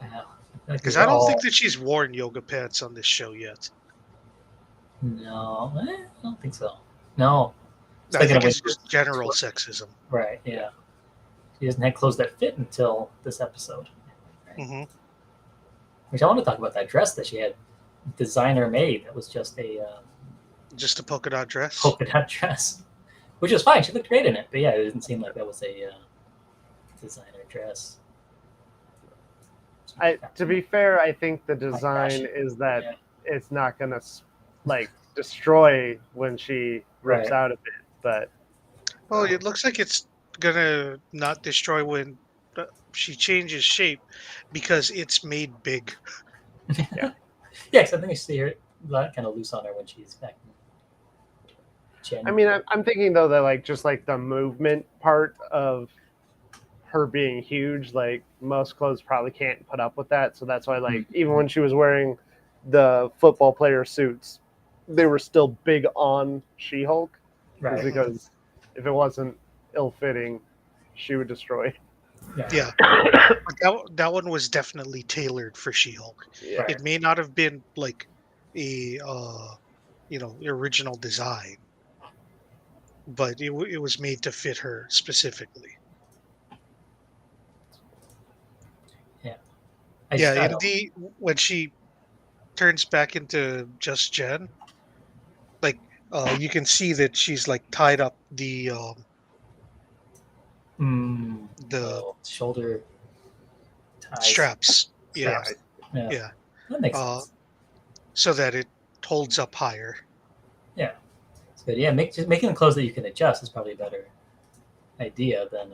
Yeah, I feel like Because these I are don't all think that she's worn yoga pants on this show yet. no. I don't think so. No, just I thinking of think when it's she was just general sexism. right. Yeah, she doesn't have clothes that fit until this episode. Right? Hmm. Which I want to talk about that dress that she had designer made. That was just a Just a polka dot dress. polka dot dress, which was fine. She looked great in it, but yeah, it didn't seem like that was a designer dress. To be fair, I think the High design fashion. is that Yeah. it's not gonna like destroy when she rips Right. out of it, but Well, it looks like it's gonna not destroy when she changes shape because it's made big. Yeah. Yeah, because I think I see her kind of loose on her when she's back in Gen. I mean, I'm thinking though that like just like the movement part of her being huge, like most clothes probably can't put up with that. So that's why, like, even when she was wearing the football player suits, they were still big on She-Hulk, Right. because if it wasn't ill-fitting, she would destroy. Yeah, but that one was definitely tailored for She-Hulk. Yeah. Right. It may not have been like a original design, but it was made to fit her specifically. Yeah. Yeah, I in don't. the when she turns back into just Jen, like you can see that she's like tied up the Shoulder ties. straps. Yeah, Straps. Yeah. yeah, That makes uh, sense. so that it holds up higher. Yeah. It's good. Yeah. Just making the clothes that you can adjust is probably a better idea than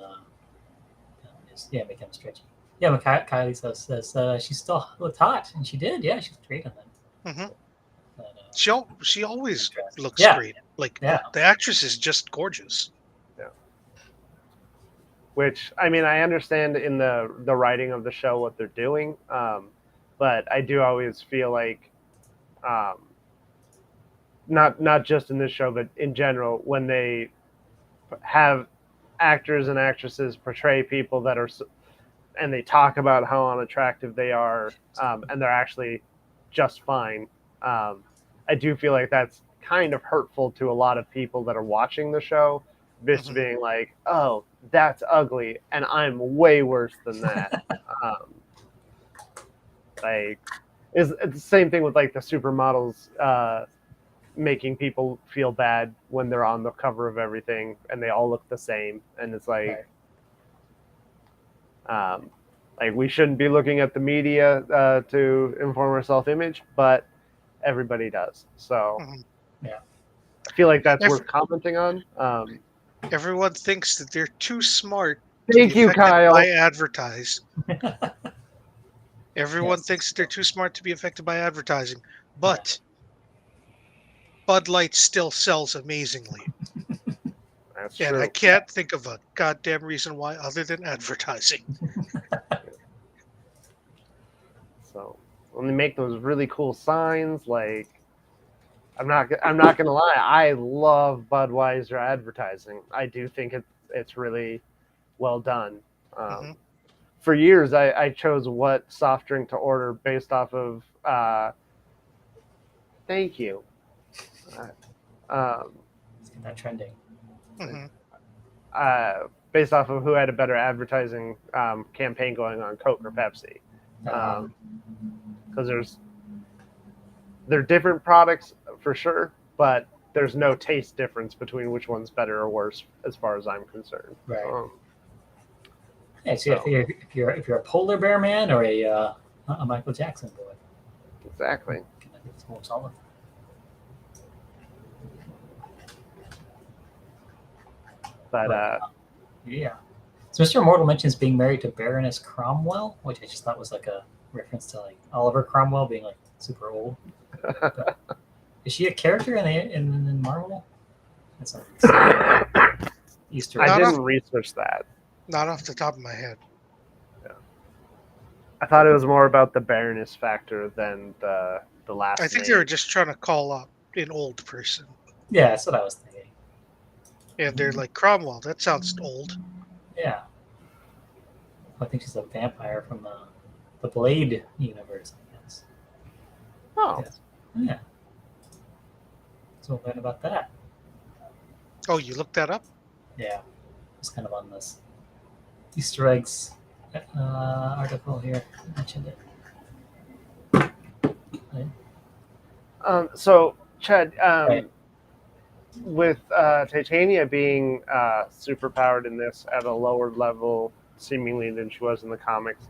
just making them stretchy. Yeah. When Kylie says she still looked hot, and she did. Yeah, she looked great on that. Hmm. that She always dress. looks Yeah. great. Like Yeah. the actress is just gorgeous. Yeah. Which, I mean, I understand in the writing of the show what they're doing, but I do always feel like, not just in this show, but in general, when they have actors and actresses portray people that are, and they talk about how unattractive they are, and they're actually just fine. I do feel like that's kind of hurtful to a lot of people that are watching the show, just Hmm. being like, "Oh, that's ugly," and I'm way worse than that. Like, it's the same thing with like the supermodels making people feel bad when they're on the cover of everything and they all look the same, and it's like, like we shouldn't be looking at the media to inform our self-image, but everybody does. So Hmm. Yeah. I feel like that's Ev- worth commenting on. Everyone thinks that they're too smart to be Thank you, affected by Kyle. advertising. Everyone Yes. thinks that they're too smart to be affected by advertising, but Bud Light still sells amazingly. That's And I true. can't think of a goddamn reason why other than advertising. So when they make those really cool signs, like, I'm not gonna lie, I love Budweiser advertising. I do think it's really well done. Hmm. For years, I chose what soft drink to order based off of. Thank you. Let's get that trending. Hmm. Based off of who had a better advertising campaign going on, Coke or Pepsi, because they're different products for sure, but there's no taste difference between which one's better or worse as far as I'm concerned. Right. Yeah, so if you're a polar bear man or a Michael Jackson boy. Exactly. Can I think it's more solid? But Yeah. So Mr. Immortal mentions being married to Baroness Cromwell, which I just thought was like a reference to like Oliver Cromwell being like super old. But is she a character in Marvel? That's something Easter egg. I Not didn't off- research that. Not off the top of my head. I thought it was more about the Baroness factor than the last I think name. they were just trying to call up an old person. Yeah, that's what I was thinking. And they're like, Cromwell, that sounds old. Yeah. I think she's a vampire from the Blade universe, I guess. Oh, Yes. Yeah. So we'll learn about that. Oh, you looked that up? Yeah. It's kind of on this Easter eggs article here. I mentioned it. so Chad, Right. with Titania being super powered in this at a lower level, seemingly than she was in the comics,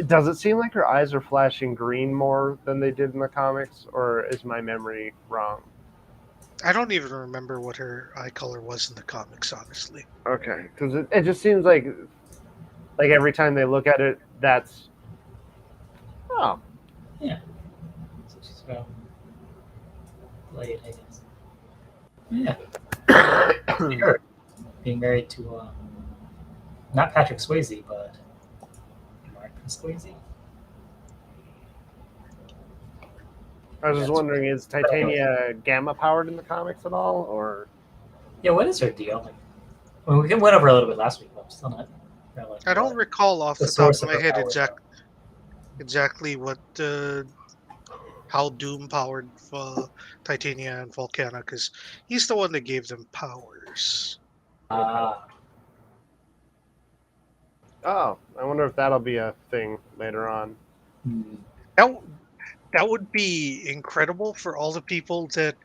does it seem like her eyes are flashing green more than they did in the comics, or is my memory wrong? I don't even remember what her eye color was in the comics, honestly. Okay, because it just seems like every time they look at it, that's So she's from Blade, I guess. Yeah. Sure. Being married to not Patrick Swayze, but Mark Swayze. I was just That's wondering, is Titania gamma powered in the comics at all, or Yeah, what is her deal? Like, I mean, we went over a little bit last week, but I'm still not. Like, I don't recall off the the top source of of my her head powers are. exactly what how Doom powered Titania and Volcana, because he's the one that gave them powers. Ah, oh, I wonder if that'll be a thing later on. hmm. That that would be incredible for all the people that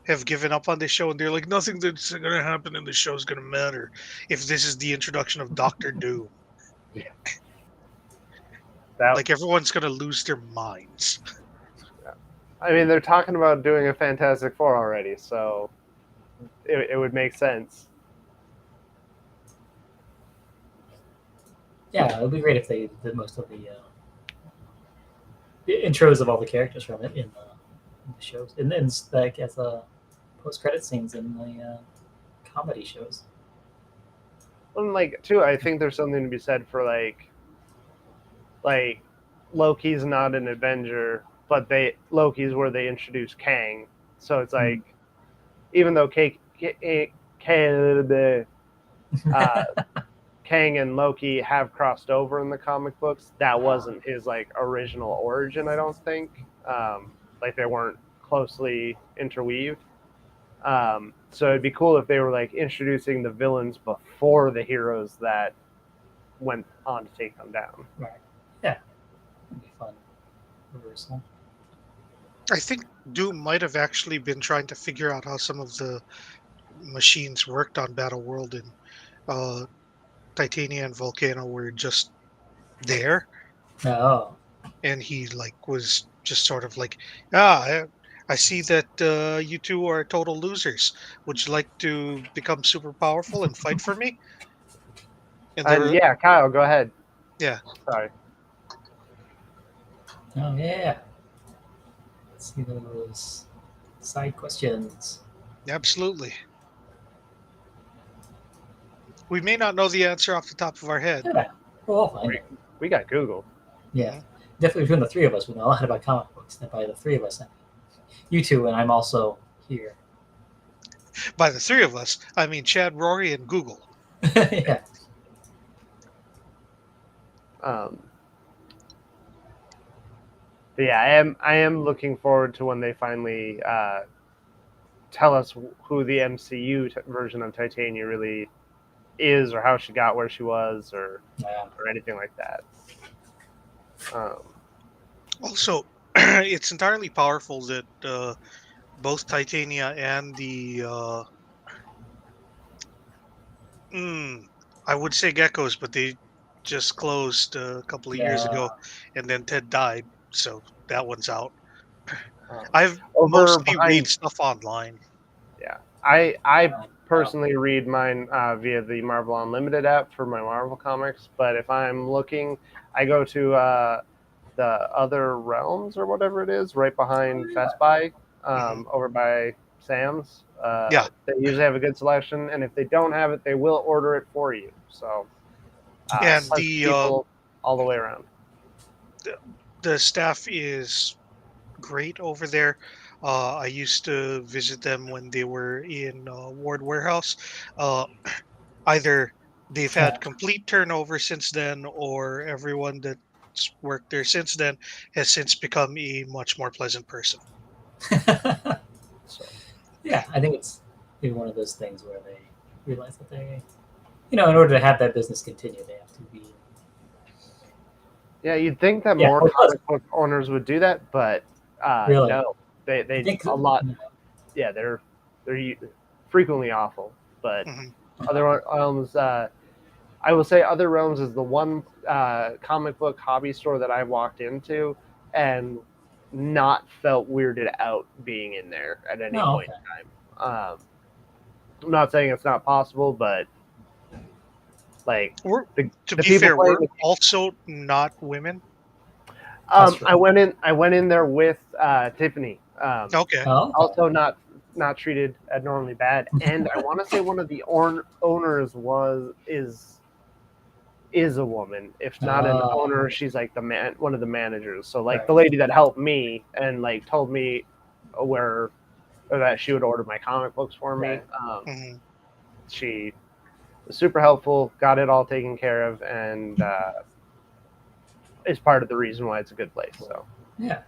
have given up on this show and they're like, nothing that's going to happen in the show is going to matter if this is the introduction of Doctor Doom. That Like everyone's going to lose their minds. I mean, they're talking about doing a Fantastic Four already, so it would make sense. Yeah, it would be great if they did most of the intros of all the characters from it in the shows, and then like as post-credit scenes in the comedy shows. And like too, I think there's something to be said for like Loki's not an Avenger, but Loki's where they introduce Kang, so it's like even though Kang and Loki have crossed over in the comic books, that wasn't his like original origin. I don't think like they weren't closely interweaved. So it'd be cool if they were like introducing the villains before the heroes that went on to take them down. Right. Yeah. It'd be fun. Reversal. I think Doom might have actually been trying to figure out how some of the machines worked on Battle World, and Titania and Volcano were just there, Oh. and he like was just sort of like, I see that you two are total losers. Would you like to become super powerful and fight for me? And they And were, yeah, Kyle, go ahead. yeah, Sorry. Oh yeah. Let's see those side questions. absolutely. We may not know the answer off the top of our head. Yeah. Well, we'll find it. We got Google. Yeah. Definitely between the three of us, we know a lot about comic books. And by the three of us, I mean you two, and I'm also here. By the three of us, I mean Chad, Rory, and Google. Yeah. But yeah, I am looking forward to when they finally tell us who the MCU version of Titania really is, or how she got where she was, or anything like that. Also, it's entirely powerful that both Titania and the I would say geckos, but they just closed a couple of years ago, and then Ted died. So that one's out. Um, I've over mostly read behind, stuff online. yeah. I Oh, personally read mine via the Marvel Unlimited app for my Marvel comics, but if I'm looking, I go to the Other Realms or whatever it is, right behind yeah. Best Buy, Mhm. over by Sam's. Yeah, They usually have a good selection, and if they don't have it, they will order it for you. So, Nice. and pleasant people all the way around. the staff is great over there. I used to visit them when they were in Ward Warehouse. Uh, Either they've Yeah. had complete turnover since then, or everyone that's worked there since then has since become a much more pleasant person. So, Yeah, I think it's maybe one of those things where they realize that they, in order to have that business continue, they have to be. yeah, you'd think that Yeah, more more pleasant. comic book owners would do that, but Really, no, I they think. a lot. Yeah, they're frequently awful. But Mhm. Other Realms, I will say, Other Realms is the one comic book hobby store that I walked into and not felt weirded out being in there at any Oh, point okay. in time. I'm not saying it's not possible, but like We're, the to the be people fair, playing we're the also not women. That's true. I went in there with Tiffany. Okay. Oh, okay. Also not treated abnormally bad, and I want to say one of the owners is a woman. If not an Oh, owner, she's like one of the managers. So like right. the lady that helped me and like told me where or that she would order my comic books for me. Right. Mhm. She was super helpful, got it all taken care of, and is part of the reason why it's a good place. So Yeah.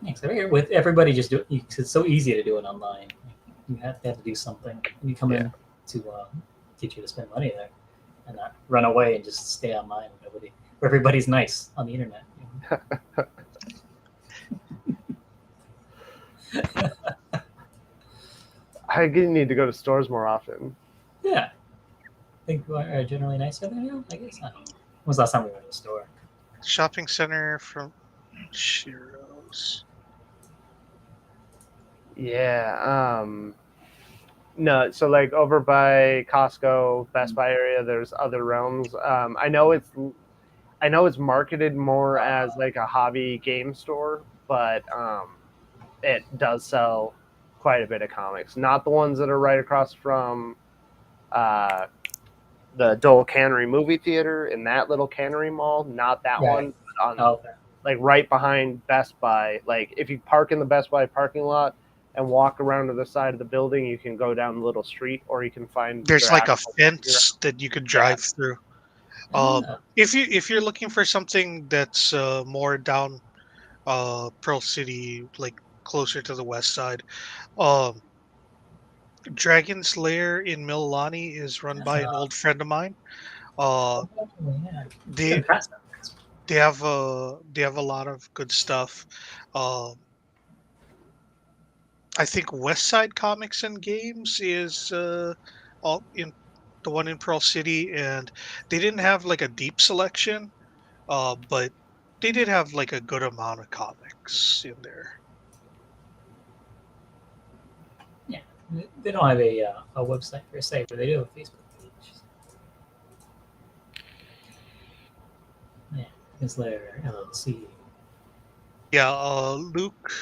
Thanks. I figure with everybody just do it's so easy to do it online. You have to do something. And you come yeah, in to teach you to spend money there and not run away and just stay online. Where everybody's nice on the internet. I need to go to stores more often. Yeah. I think people are generally nicer there now. I guess I don't know. When was the last time we went to the store? Shopping center from Shiro's. Yeah. No, so like over by Costco, Best Buy area, there's Other Realms. I know it's marketed more as like a hobby game store, but it does sell quite a bit of comics. Not the ones that are right across from uh, the Dole Cannery movie theater in that little cannery mall. Not that Right. one, but on Oh, okay. like right behind Best Buy. Like if you park in the Best Buy parking lot and walk around to the side of the building, you can go down the little street, or you can find There's their like a actual playground. fence that you could Yeah, drive through. Uh, Ah, if you're looking for something that's more down Pearl City, like closer to the west side, um, Dragon's Lair in Mililani is run by an old friend of mine. Uh, yeah. It's they been past that. they have a lot of good stuff. Uh, I think West Side Comics and Games is all in the one in Pearl City, and they didn't have like a deep selection, but they did have like a good amount of comics in there. Yeah. They don't have a website per se, but they do have a Facebook page. Yeah. It's their LLC. Yeah, Luke.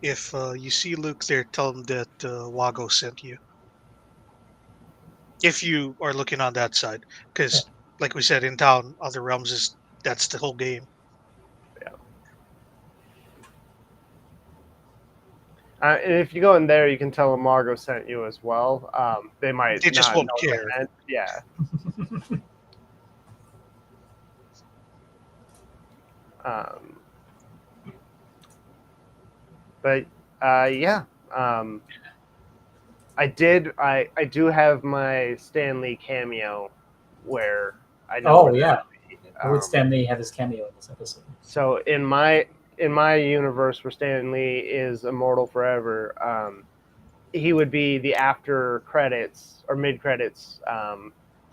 If you see Luke there, tell him that Wago sent you. If you are looking on that side, Yeah. because like we said in town, Other Realms is that's the whole game. yeah. And if you go in there, you can tell them Margot sent you as well. They might They just not won't know what care. I meant. Yeah. Um, but yeah. Um, I do have my Stanley cameo where I know Oh where yeah. that'll be. Where would Stan Lee have his cameo in this episode? So in my universe where Stan Lee is immortal forever, he would be the after credits or mid credits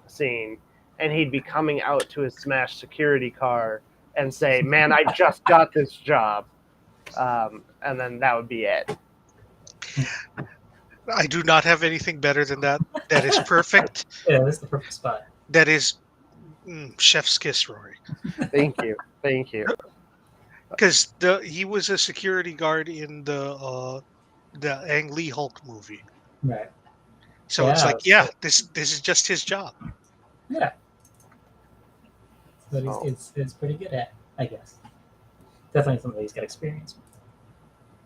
scene, and he'd be coming out to his smashed security car and say, "Man, I just got this job," and then that would be it. I do not have anything better than that. That is perfect. Yeah, this is the perfect spot. That is chef's kiss, Rory. Thank you, thank you. Because he was a security guard in the Ang Lee Hulk movie. Right. So it's Yeah. like, yeah, this is just his job. Yeah. But So- it's pretty good at, I guess. Definitely something he's got experience with.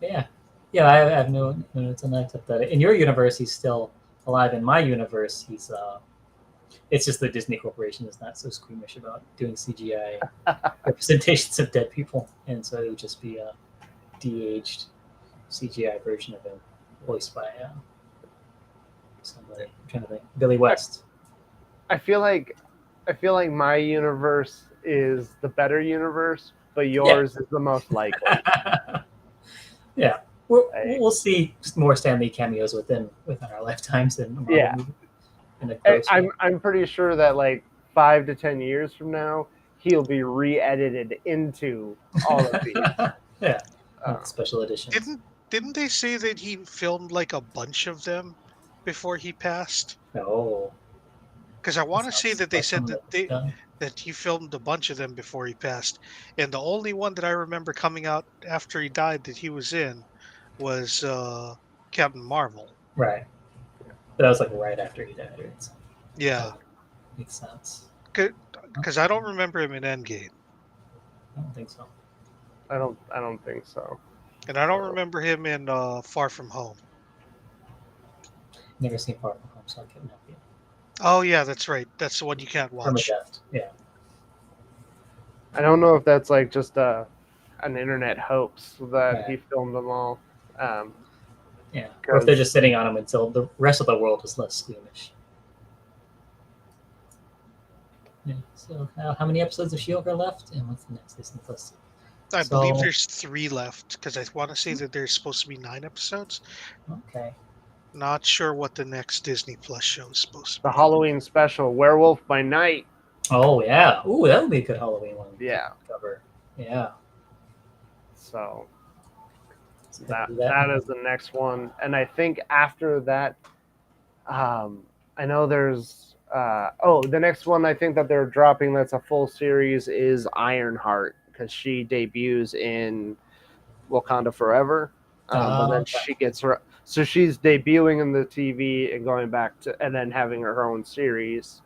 But yeah. Yeah, I have no notes on that except that in your universe he's still alive. In my universe, he's it's just the Disney Corporation is not so squeamish about doing CGI representations of dead people, and so it would just be a de-aged CGI version of him, voiced by somebody. I'm trying to think, Billy West. I feel like my universe is the better universe, but yours is the most likely. Yeah, we'll see more Stan Lee cameos within our lifetimes in a Marvel Yeah. movie. In a gross way. I'm pretty sure that like 5 to 10 years from now, he'll be re-edited into all of these. Yeah, Uh, special editions. Didn't they say that he filmed like a bunch of them before he passed? No, Because I want to say that they said that done. that he filmed a bunch of them before he passed, and the only one that I remember coming out after he died that he was in was Captain Marvel. Right, but that was like right after he died. Right? So Yeah, makes sense. because I don't remember him in Endgame, I don't think so. I don't think so. and I don't remember him in Far From Home. Never seen Far From Home, so I couldn't help you. Oh yeah, that's right. That's the one you can't From a watch. death. Yeah. I don't know if that's like just an internet hoax that Right. he filmed them all. Yeah. Or if they're just sitting on him until the rest of the world is less squeamish. Yeah. So how many episodes of She-Hulk are left, and what's the next Disney Plus? I So- believe there's 3 left because I want to say that there's supposed to be 9 episodes. Okay. Not sure what the next Disney Plus show is supposed to The be. Halloween special, Werewolf by Night. Oh yeah. Ooh, that would be a good Halloween one. Yeah. Cover. Yeah. So So that do that is the next one, and I think after that, I know there's the next one I think that they're dropping that's a full series is Ironheart because she debuts in Wakanda Forever, but then okay. she gets her so she's debuting in the TV and going back to and then having her own series.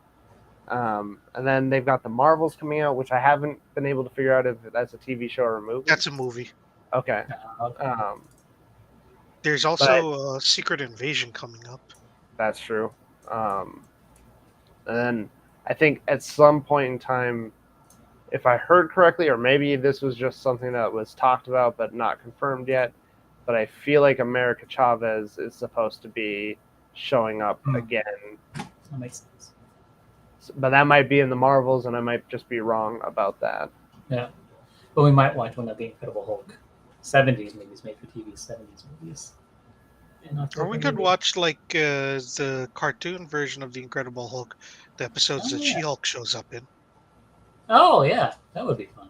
And then they've got the Marvels coming out, which I haven't been able to figure out if that's a TV show or a movie. That's a movie. Okay. Okay. There's also Secret Invasion coming up. That's true. And then I think at some point in time, if I heard correctly, or maybe this was just something that was talked about but not confirmed yet, but I feel like America Chavez is supposed to be showing up again. That makes sense. But that might be in the Marvels, and I might just be wrong about that. Yeah. But we might watch one of the Incredible Hulk 70s movies, made for TV 70s movies. Or we could watch like the cartoon version of the Incredible Hulk, the episodes that She-Hulk shows up in. Oh yeah, that would be fun.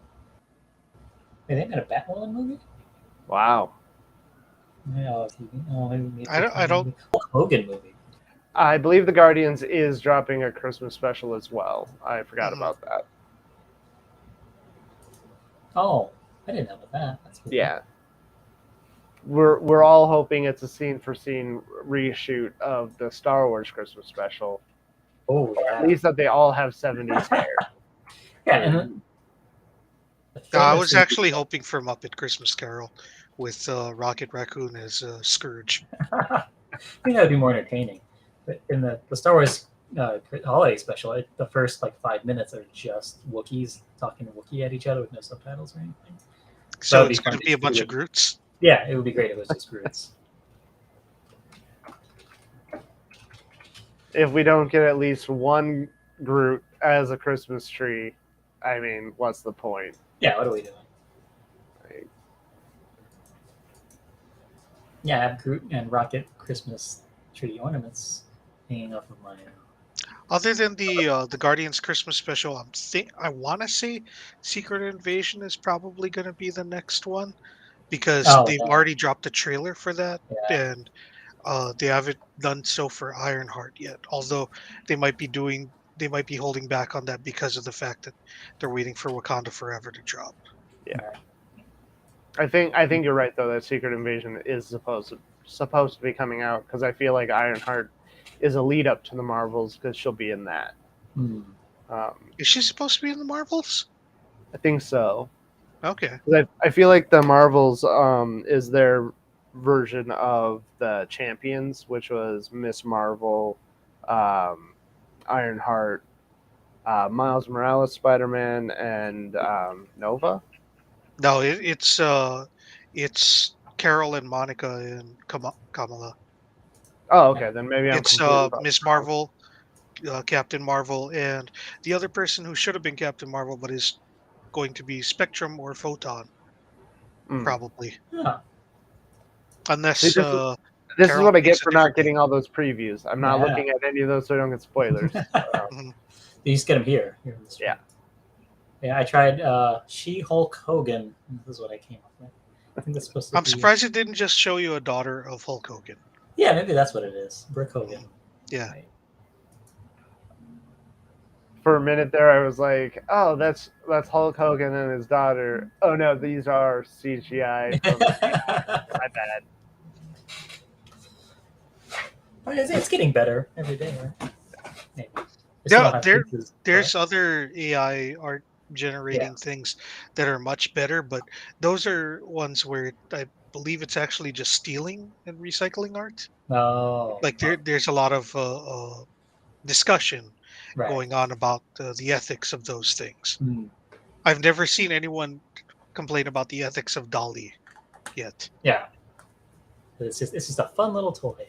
Wait, they made a Batwoman movie? Wow. Yeah, maybe I don't- Hulk Hogan movie. I believe The Guardians is dropping a Christmas special as well. I forgot Mhm. about that. Oh, I didn't know about that. That's cool. Yeah. We're all hoping it's a scene for scene reshoot of the Star Wars Christmas special. Oh yeah. At least that they all have 70s hair. Yeah, and I was actually hoping for Muppet Christmas Carol with Rocket Raccoon as Scourge. I think that would be more entertaining. But in the Star Wars holiday special, the first like 5 minutes are just Wookiees talking Wookiee at each other with no subtitles or anything. So That'd be it's going fun to be a to bunch see. of Groots. Yeah, it would be great if it was just Groots. If we don't get at least one Groot as a Christmas tree, I mean, what's the point? Yeah, what are we doing? Like, Yeah, I have Groot and Rocket Christmas tree ornaments hanging off of my Other than the Guardians Christmas special, I want to say Secret Invasion is probably going to be the next one because Oh they've yeah, already dropped the trailer for that, yeah. and they haven't done so for Ironheart yet. Although they might be holding back on that because of the fact that they're waiting for Wakanda Forever to drop. Yeah. Right. I think you're right though that Secret Invasion is supposed to be coming out because I feel like Ironheart is a lead up to the Marvels because she'll be in that. Hmm. Is she supposed to be in the Marvels? I think so. Okay. 'Cause I feel like the Marvels is their version of the Champions, which was Miss Marvel, um, Ironheart, Miles Morales, Spider Man, and Nova. No, it's Carol and Monica and Kamala. Oh, Yeah. okay. Then maybe I'm It's completely Miss wrong. Marvel, Captain Marvel, and the other person who should have been Captain Marvel but is going to be Spectrum or Photon, Mm. probably. Huh. See, Unless this is Carol what I takes get a for not different name. getting all those previews. I'm not Yeah. looking at any of those so I don't get spoilers. Mhm. You just get them here in the stream. Yeah. Yeah, I tried She-Hulk Hogan. This is what I came up with. I think that's supposed to I'm be. surprised it didn't just show you a daughter of Hulk Hogan. Yeah, maybe that's what it is. Brooke Hogan. Yeah. Right. For a minute there, I was like, "Oh, that's Hulk Hogan and his daughter." Oh no, these are CGI from my bad. It's getting better every day, right? Maybe. They still Yeah, don't have faces, there's but other AI art yeah. generating things that are much better, but those are ones where I believe it's actually just stealing and recycling art. Oh, Like there's a lot of discussion right. going on about the ethics of those things. Mm, I've never seen anyone complain about the ethics of Dolly yet. yeah. It's just a fun little toy.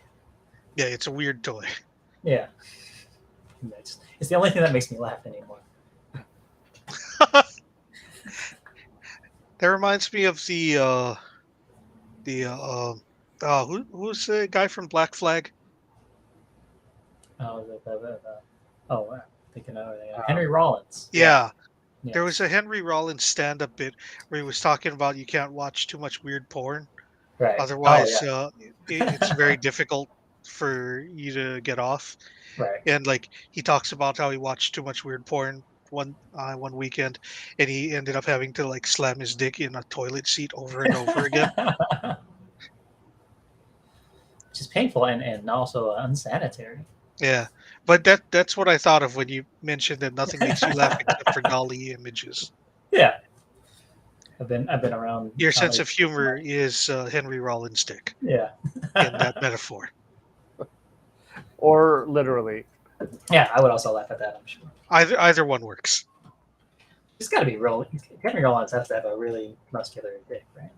Yeah, it's a weird toy. Yeah. It's the only thing that makes me laugh anymore. That reminds me of the who's the guy from Black Flag? Oh, thinking of Henry Rollins. Yeah, Yeah. there was a Henry Rollins stand-up bit where he was talking about you can't watch too much weird porn, Right. Oh otherwise yeah. it's very difficult for you to get off. Right. And like he talks about how he watched too much weird porn one weekend, and he ended up having to like slam his dick in a toilet seat over and over again. Which is painful and also unsanitary. Yeah, but that's what I thought of when you mentioned that nothing makes you laugh except for Dolly images. Yeah. I've been around Your sense comedy. of humor is Henry Rollins' dick Yeah. in that metaphor. Or literally, Yeah, I would also laugh at that, I'm sure. Either one works. It's got to be real. Henry Rollins has to have a really muscular dick, right?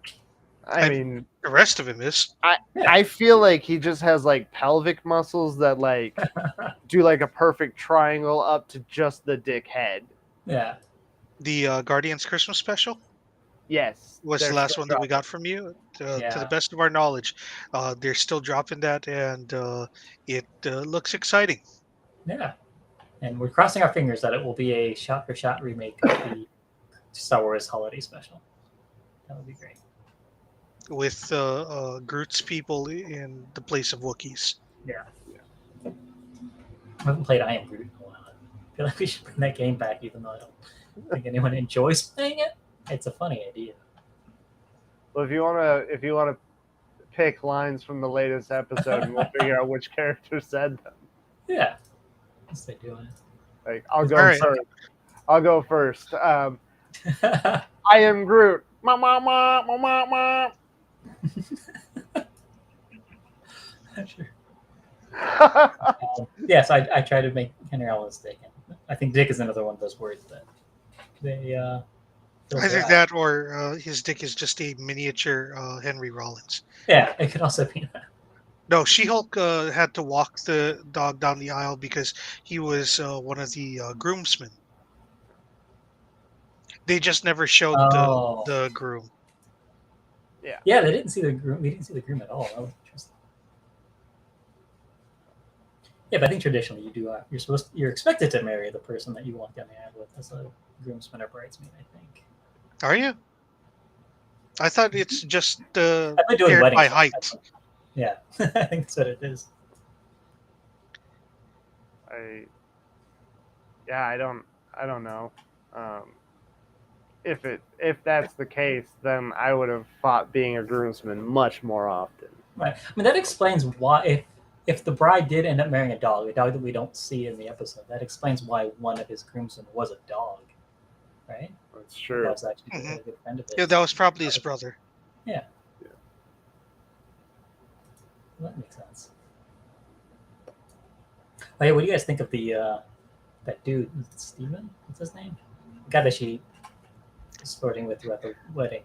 I mean, The rest of him is. I feel like he just has like pelvic muscles that like do like a perfect triangle up to just the dick head. Yeah. The Guardians Christmas special Yes, was they're the last still one that we dropping. got from you. To the Yeah. best of our knowledge, they're still dropping that, and it looks exciting. Yeah. And we're crossing our fingers that it will be a shot-for-shot remake of the Star Wars Holiday Special. That would be great. With Groot's people in the place of Wookiees. Yeah. I haven't played I Am Groot in a while. I feel like we should bring that game back, even though I don't think anyone enjoys playing it. It's a funny idea. Well, if you wanna pick lines from the latest episode, and we'll figure out which character said them. Yeah. What's they doing? Like, I'll go All right. first. I'll go first. I am Groot. Ma ma ma ma ma ma. Sure. Yes, I try to make Henry Rollins dick. I think dick is another one of those words that they Either that or his dick is just a miniature Henry Rollins. Yeah, it could also be that. No, She-Hulk had to walk the dog down the aisle because he was one of the groomsmen. They just never showed Oh. the groom. Yeah, they didn't see the groom. We didn't see the groom at all. That was interesting. Yeah, but I think traditionally you do. You're expected to marry the person that you walk down the aisle with as a groomsman or bridesmaid. I think. Are you? I thought it's just I've been doing paired weddings. by height. Yeah, I think that's what it is. I don't know. Um, if that's the case, then I would have thought being a groomsman much more often. Right. I mean, that explains why if the bride did end up marrying a dog that we don't see in the episode, that explains why one of his groomsmen was a dog, right? That's That true. was actually Mhm. a good friend of his. Yeah, that was probably his brother. Yeah. Well, that makes sense. Oh, yeah, what do you guys think of the that dude, Steven? What's his name? The guy that she was flirting with throughout the wedding.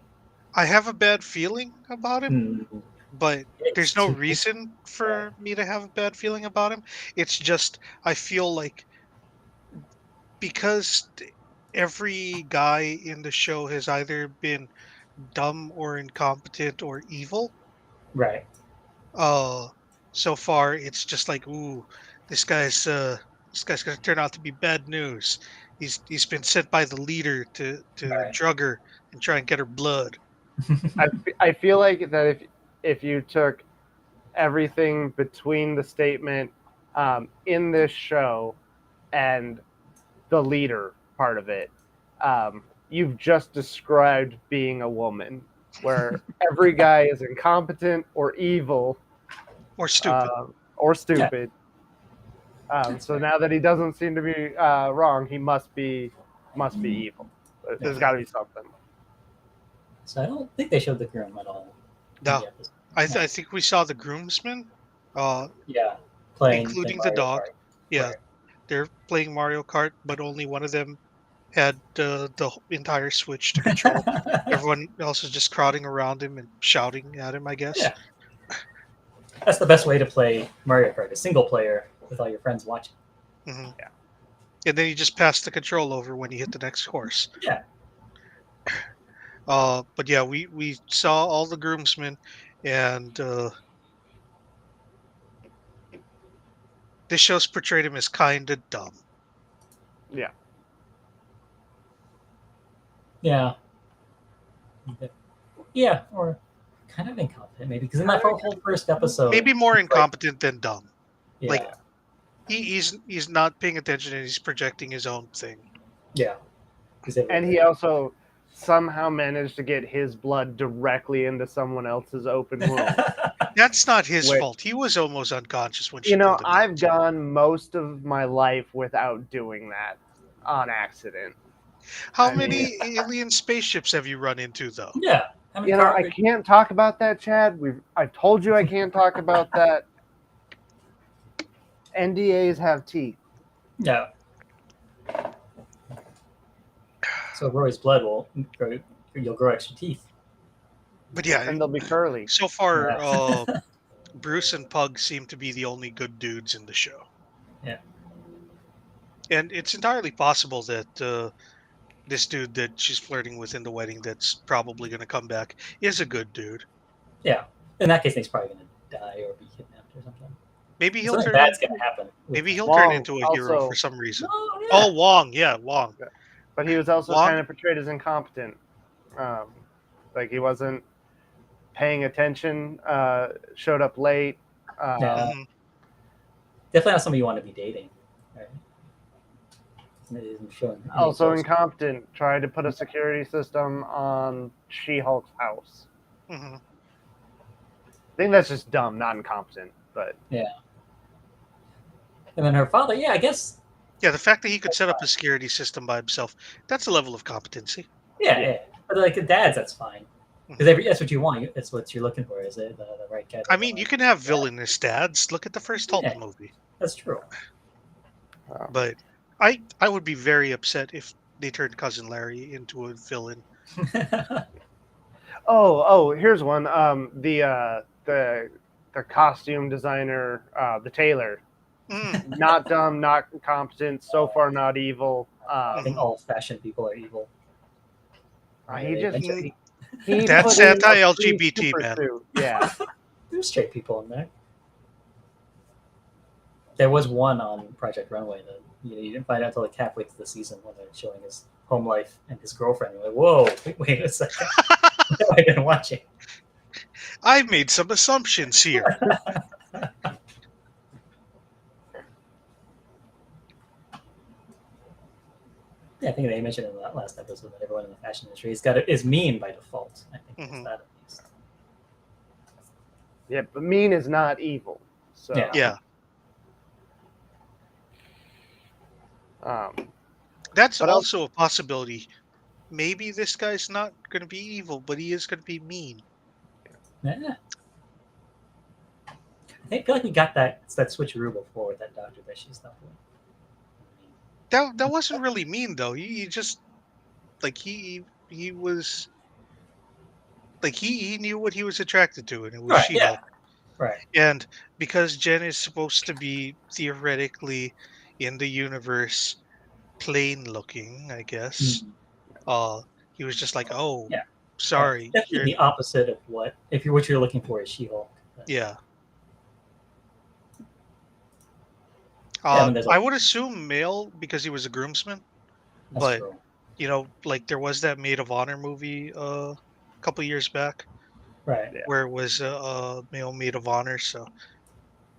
I have a bad feeling about him, Hmm. but It's there's no too reason right. for me to have a bad feeling about him. It's just I feel like because every guy in the show has either been dumb or incompetent or evil. Right. Uh, so far it's just like, ooh, this guy's uh, this guy's gonna turn out to be bad news. He's been sent by the leader to Right. drug her and try and get her blood. I feel like that if you took everything between the statement in this show and the leader part of it, you've just described being a woman, where every guy is incompetent or evil Or stupid. or Yeah. stupid. So now that he doesn't seem to be wrong, he must be evil. There's got to be something. So I don't think they showed the groom at all in No, the episode. I think we saw the groomsmen, uh, Yeah, playing including the Mario dog. Kart. Yeah, Right. they're playing Mario Kart, but only one of them had entire Switch to control. Everyone else is just crowding around him and shouting at him, I guess. Yeah, that's the best way to play Mario Kart, a single player with all your friends watching. Hmm. Yeah. And then you just pass the control over when you hit the next course. Yeah, But yeah, we saw all the groomsmen, and this show's portrayed him as kind of dumb. Yeah. yeah, yeah, or kind of incompetent maybe because in that whole first episode, Maybe more he's like, incompetent than dumb. Like yeah, he's not paying attention and he's projecting his own thing. yeah, because And he also somehow managed to get his blood directly into someone else's open wound. That's not his Which, fault. He was almost unconscious when she pulled him I've out. gone most of my life without doing that on accident. How I mean- many alien spaceships have you run into, though? yeah. I mean, I can't talk about that, Chad. I've told you I can't talk about that. NDAs have teeth. yeah. So Roy's blood will grow. You'll grow extra teeth. But yeah, And they'll be curly. so far, Yeah. Bruce and Pug seem to be the only good dudes in the show. Yeah. And it's entirely possible that this dude that she's flirting with in the wedding that's probably going to come back is a good dude. Yeah. In that case, he's probably going to die or be kidnapped or something. Maybe he'll Something turn bad's in, going to happen. maybe he'll Wong turn into a hero also- for some reason. Oh, yeah. Oh, Wong. Yeah, Wong. But he was also Wong? kind of portrayed as incompetent. Like he wasn't paying attention, showed up late. Yeah. Mhm. Definitely not somebody you want to be dating. Right? It isn't showing any Also close- incompetent. Tried to put a security system on She-Hulk's house. Mhm. I think that's just dumb, not incompetent. But And then her father, yeah, I guess. Yeah, the fact that he could set up a security system by himself, that's a level of competency. Yeah. But like the dads, that's fine. Because that's what you want. That's what you're looking for, is it? The right guy. I mean, you can have villainous dads. Look at the first Hulk Yeah. movie. That's true. But I would be very upset if they turned Cousin Larry into a villain. here's one. The costume designer, the tailor, Mm. not dumb, not incompetent. So far, not evil. I think all fashioned people are evil. He just Eventually- he That's put in a anti-LGBT, free man. supersuit. Yeah. There's straight people in there. there was one on Project Runway that you didn't find out until like halfway through the season when they're showing his home life and his girlfriend. You're like, whoa, wait a second. What have I been watching? I made some assumptions here. Yeah, I think they mentioned in that last episode that everyone in the fashion industry is mean by default. I think it's that at least. Yeah, but mean is not evil. So Yeah. That's but also a possibility. Maybe this guy's not going to be evil, but he is going to be mean. Yeah. I feel like we got that switcheroo before with that doctor that she's stuff with. That wasn't really mean though. He just like he was like he knew what he was attracted to, and it was Right, She-Hulk. Right. And because Jen is supposed to be theoretically in the universe plain looking, I guess. He was just like, "Oh, Yeah. sorry, Definitely the opposite of what what you're looking for is She-Hulk. Yeah. I mean, I would assume male because he was a groomsman, that's but true. like there was that Maid of Honor movie a couple years back, Right. where it was a male maid of honor. So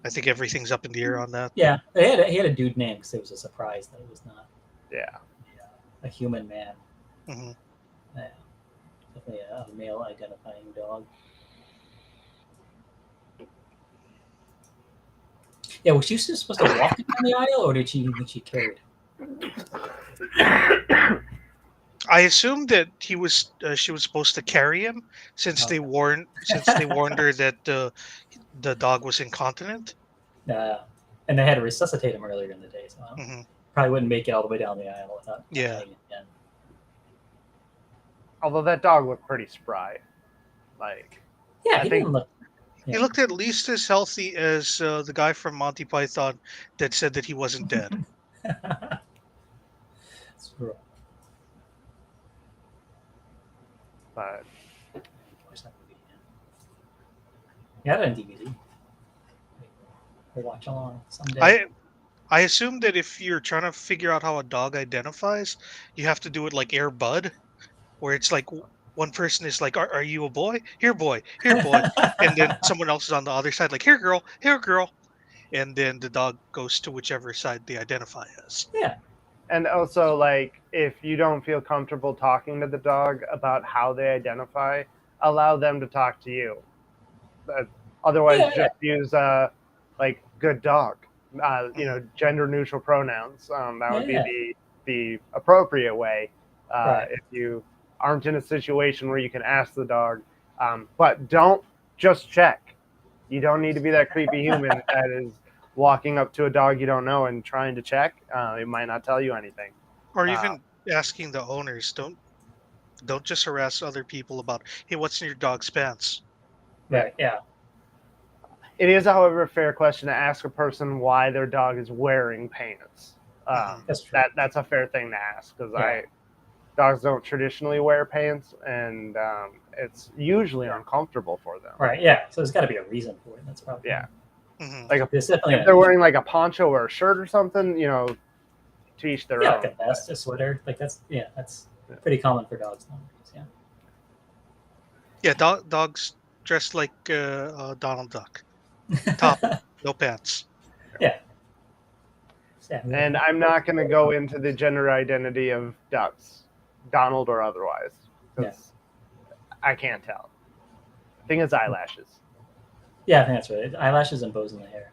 I think everything's up in the air on that. Yeah, he had a dude name because it was a surprise that it was not. A human man. Mm-hmm. Yeah, definitely a male identifying dog. Yeah, was she supposed to walk down the aisle, or did she carried? I assumed that she was supposed to carry him since they warned her that the dog was incontinent. And they had to resuscitate him earlier in the day, so probably wouldn't make it all the way down the aisle without Yeah. Although that dog looked pretty spry, like he didn't look. He looked at least as healthy as the guy from Monty Python that said that he wasn't dead. That's true. But yeah, on DVD. We'll watch along someday. I assume that if you're trying to figure out how a dog identifies, you have to do it like Air Bud, where it's like one person is like, "Are you a boy? Here, boy, here, boy," and then someone else is on the other side, like, "Here, girl, here, girl," and then the dog goes to whichever side they identify as. Yeah. And also, like, if you don't feel comfortable talking to the dog about how they identify, allow them to talk to you. Otherwise, just use like good dog. Gender neutral pronouns. That would be the appropriate way if you aren't in a situation where you can ask the dog. But don't just check. You don't need to be that creepy human that is walking up to a dog you don't know and trying to check. It might not tell you anything. Or even asking the owners. Don't just harass other people about, "Hey, what's in your dog's pants?" Right. Yeah. It is, however, a fair question to ask a person why their dog is wearing pants. That's true. That's a fair thing to ask because dogs don't traditionally wear pants, and it's usually uncomfortable for them. Right. Yeah. So there's got to be a reason for it. That's probably Like if they're wearing like a poncho or a shirt or something, to each their own. Like a vest, a sweater, like that's pretty common for dogs nowadays. Yeah. Dogs dressed like Donald Duck. Top, no pants. Yeah. And I'm not going to go into the gender identity of ducks, Donald or otherwise, because I can't tell. I think it's eyelashes. Yeah, I think that's right. Eyelashes and bows in the hair.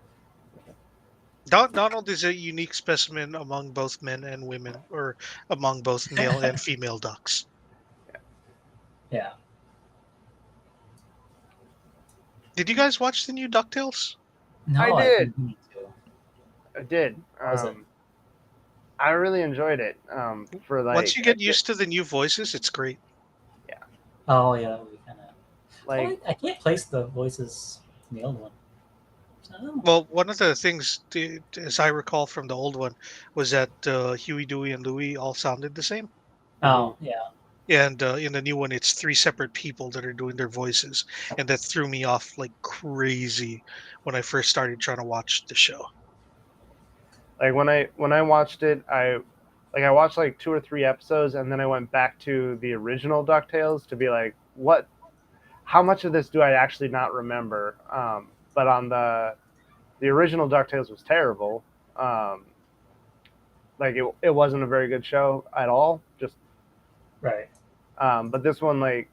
Donald is a unique specimen among both men and women, or among both male and female ducks. Yeah. Did you guys watch the new DuckTales? No, I did. I did. I really enjoyed it. For like, once you get used to the new voices, it's great. Yeah. Oh yeah, that would be kind of like I can't place the voices in the old one. Well, one of the things, as I recall from the old one, was that Huey, Dewey, and Louie all sounded the same. Oh yeah. And in the new one, it's 3 separate people that are doing their voices, and that threw me off like crazy when I first started trying to watch the show. Like when I watched it, I watched like 2 or 3 episodes, and then I went back to the original DuckTales to be like, what? How much of this do I actually not remember? But on the original DuckTales was terrible. Like it wasn't a very good show at all. Just Right. but this one, like,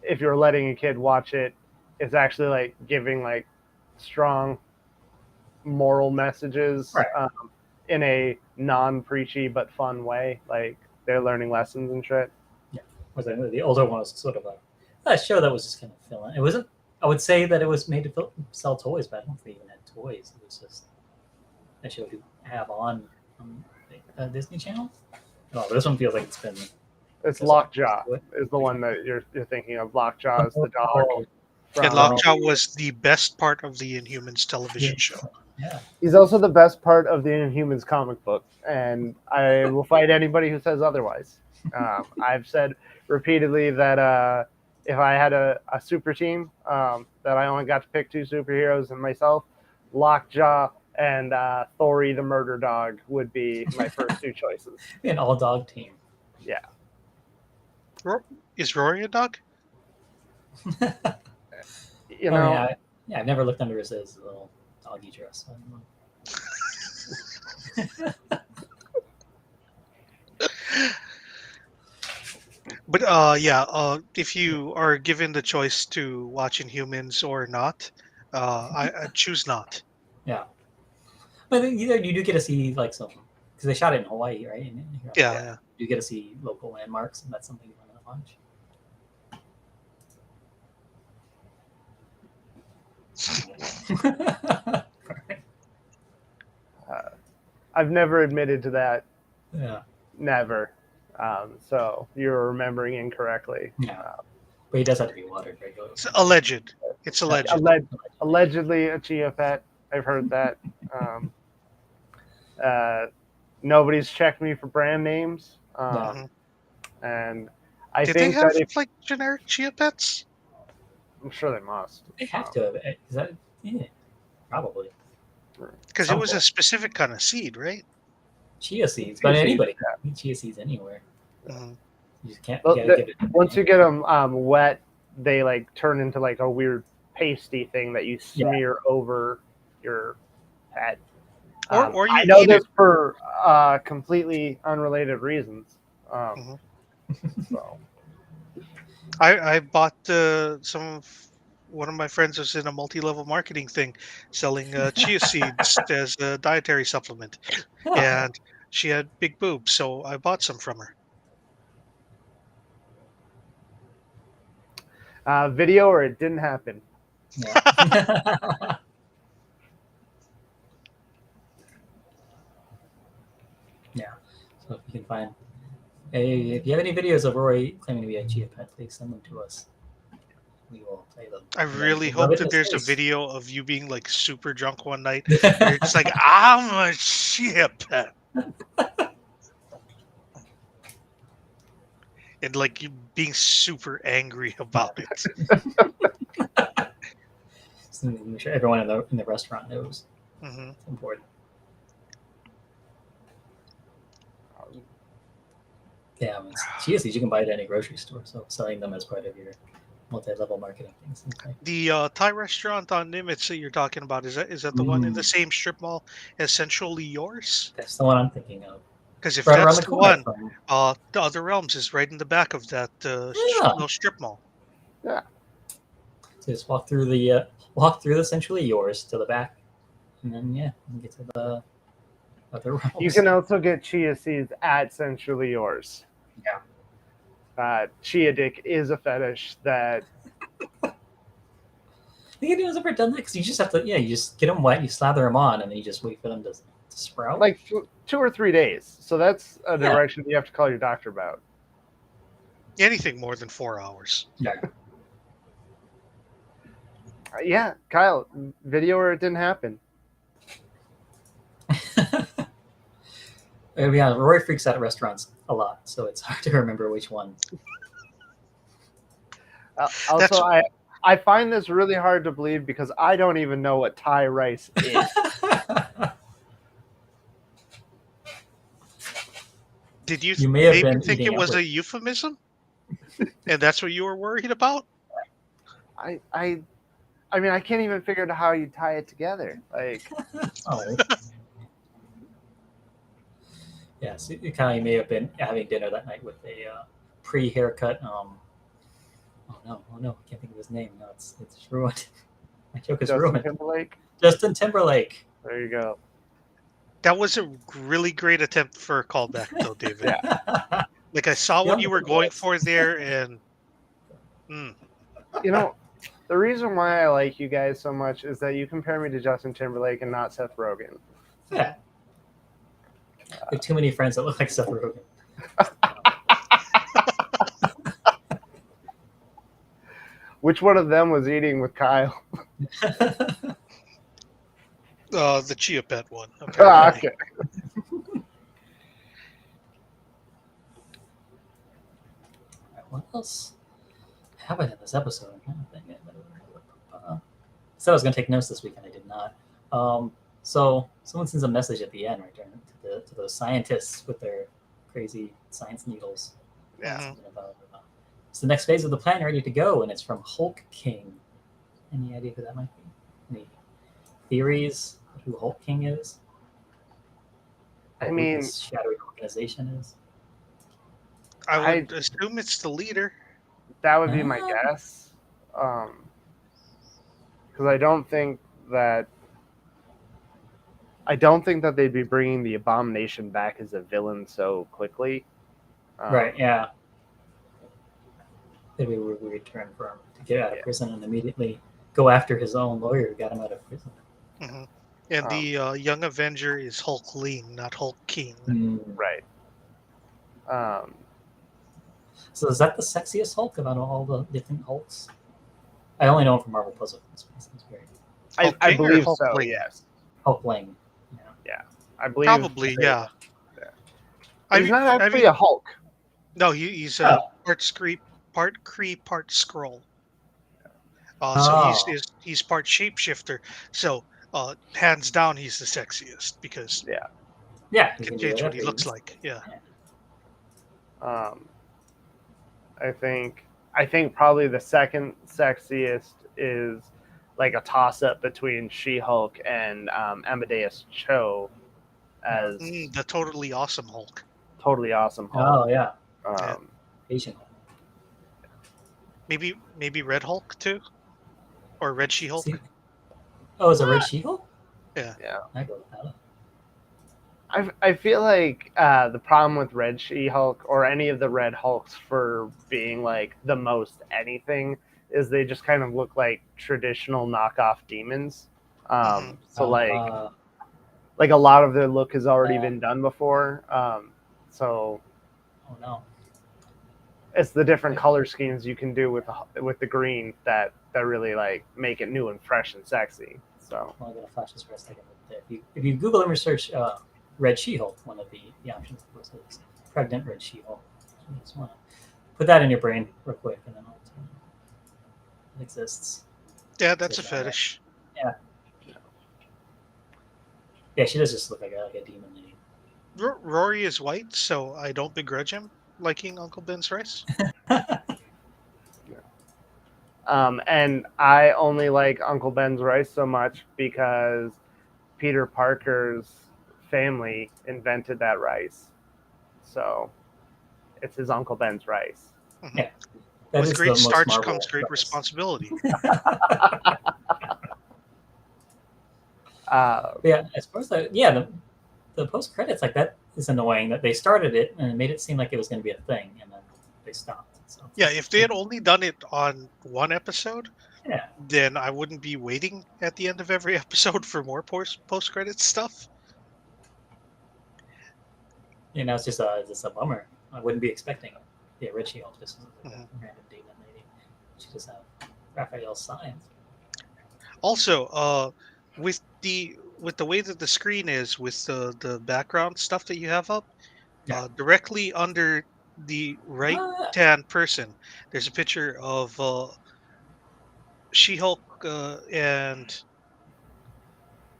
if you're letting a kid watch it, it's actually like giving like strong moral messages Right. In a non-preachy but fun way. Like they're learning lessons and shit. Was the older one was sort of a show that was just kind of filling. It wasn't. I would say that it was made to sell toys, but I don't think they even had toys. It was just a show to have on Disney Channel. No, this one feels like it's been. It's There's Lockjaw a- is the one that you're thinking of. Lockjaw is the dog. Oh, And From, Lockjaw was the best part of the Inhumans television show. yeah. he's also the best part of the Inhumans comic book, and I will fight anybody who says otherwise. I've said repeatedly that if I had a super team, that I only got to pick 2 superheroes and myself, Lockjaw and Thori the Murder Dog would be my first 2 choices. An all dog team. Yeah. Is Rory a dog? You know, I've never looked under his little doggy dress. So I don't know. But if you are given the choice to watch Inhumans or not, I choose not. Yeah, but then you do get to see like some because they shot it in Hawaii, right? In Yeah. You get to see local landmarks, and that's something you want to watch. I've never admitted to that. Yeah, Never. So you're remembering incorrectly. yeah, but he does have to be watered regularly. It's alleged. It's alleged. Allegedly a chia pet. I've heard that. Nobody's checked me for brand names. And I Did think they have that if like generic chia pets? I'm sure they must. They have to have it. Is that probably Because it was a specific kind of seed, right? chia seeds, but anybody can eat chia seeds anywhere. Mhm. You just can't. Well, You gotta give it. Once you get them wet, they like turn into like a weird pasty thing that you smear over your pet. Or you I know eat this it. for completely unrelated reasons. Mhm. So I bought one of my friends was in a multi-level marketing thing selling chia seeds as a dietary supplement, Huh. and she had big boobs, so I bought some from her. video or it didn't happen. Yeah. Yeah. So if you can find, if you have any videos of Roy claiming to be a chia pet, please send them to us. We will play them. I And then really we'll rub hope it in that there's a his face. video of you being like super drunk one night. Where you're just like, I'm a chia pet. And like you being super angry about it. So make sure everyone in the restaurant knows. Hmm. It's important. Yeah, I mean, chia seeds you can buy at any grocery store. So selling them as part of your multi-level marketing things. Like, The Thai restaurant on Nimitz that you're talking about, is that the one in the same strip mall, Essentially Yours? that's the one I'm thinking of. Because if Right around that's the the corner one, from. the Other Realms is right in the back of that Yeah. strip mall. Yeah. So just walk through the Essentially Yours to the back, and then you can get to the other realms. You can also get chia seeds at Centrally Yours. Yeah. Chia dick is a fetish that I think anyone's ever done that because you just have to. Yeah, you just get them wet, you slather them on, and then you just wait for them to sprout. like 2 or 3 days. So that's a direction you have to call your doctor about. Anything more than 4 hours. Yeah. Yeah, Kyle, video or it didn't happen. Yeah, Roy freaks out at restaurants a lot, so it's hard to remember which one. Also, I find this really hard to believe because I don't even know what Thai rice is. Did you You may have maybe been think eating it it was with. a euphemism, and that's what you were worried about? I mean, I can't even figure out how you tie it together. Like, Oh. Yes, you kind of may have been having dinner that night with a pre-haircut. Oh no, I can't think of his name. No, it's ruined. My joke is Justin ruined. Timberlake. Justin Timberlake. There you go. That was a really great attempt for a callback, though, David. Yeah. Like I saw what Yeah, you were it going was. for there, and You know, the reason why I like you guys so much is that you compare me to Justin Timberlake and not Seth Rogen. Yeah. We have too many friends that look like Seth Rogen. Which one of them was eating with Kyle? the Chia Pet one. Ah, Apparently. okay. What else happened in this episode? I'm trying to think. Said I was going to take notes this week, and I did not. So someone sends a message at the end, right, to those scientists with their crazy science needles. Yeah. Something about, it's the next phase of the plan ready to go, and it's from Hulk King. Any idea who that might be? Any theories of who Hulk King is? I Or who mean, this shadowy organization is? I would assume it's the leader. that would be my Ah. guess. Because I don't think that they'd be bringing the Abomination back as a villain so quickly. Right, yeah. It'd be a weird turn for him to get out of Yeah. prison and immediately go after his own lawyer who got him out of prison. Hmm. And the Young Avenger is Hulk Lean, not Hulk King. Right. So is that the sexiest Hulk out of all the different Hulks? I only know him from Marvel Puzzle. Hulk I King or believe Hulk so. Lean? Yes. Hulk Lang. Yeah. I believe Probably, yeah. He's not actually a Hulk. No, he's Oh. part Kree, part Skrull. So Oh. he's part shapeshifter. So hands down, he's the sexiest because Yeah. he can change what he looks like. Yeah. I think probably the second sexiest is like a toss up between She-Hulk and Amadeus Cho as The totally awesome Hulk. totally awesome Hulk. Oh yeah. Asian Hulk. Maybe Red Hulk too, or Red She-Hulk. Oh, is it Red She-Hulk? Yeah. I go with that. I feel like the problem with Red She-Hulk or any of the Red Hulks for being like the most anything is they just kind of look like traditional knockoff demons. So like a lot of their look has already been done before. So oh no, it's the different color schemes you can do with the green that really like make it new and fresh and sexy. So I'm gonna flash this for a second. If you Google image search Red She-Hulk, one of the options was pregnant Red She-Hulk. So you just want to put that in your brain real quick, and then I'll tell you it exists. Yeah, that's a fetish. Yeah, she does just look like a demon lady. Rory is white, so I don't begrudge him liking Uncle Ben's rice. And I only like Uncle Ben's rice so much because Peter Parker's family invented that rice. So it's his Uncle Ben's rice. Yeah. With great starch comes great responsibility. Yeah, as far as the post credits, like that is annoying that they started it and it made it seem like it was going to be a thing, and then they stopped. So yeah, if they had only done it on one episode, yeah, then I wouldn't be waiting at the end of every episode for more post credit stuff. it's just a bummer. I wouldn't be expecting Red She-Hulk just like a random demon lady. She just have Raphael signs. Also, with the way that the screen is, with the background stuff that you have up, directly under the right-hand person, there's a picture of She-Hulk and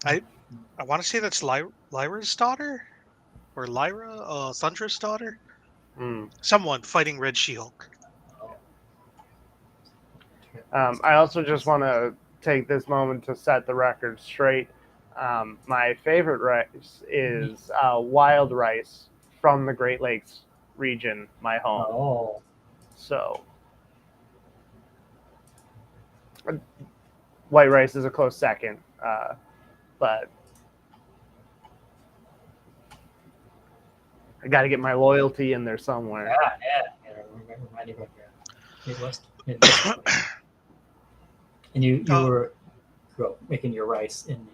I want to say that's Lyra's daughter. or Lyra, Thundra's daughter. Hmm. Someone fighting Red She-Hulk. Oh. I also just want to take this moment to set the record straight. My favorite rice is wild rice from the Great Lakes region, my home. Oh. So, white rice is a close second, but I got to get my loyalty in there somewhere. Yeah. Remind me of your Midwest. And you Uh, grew up making your rice in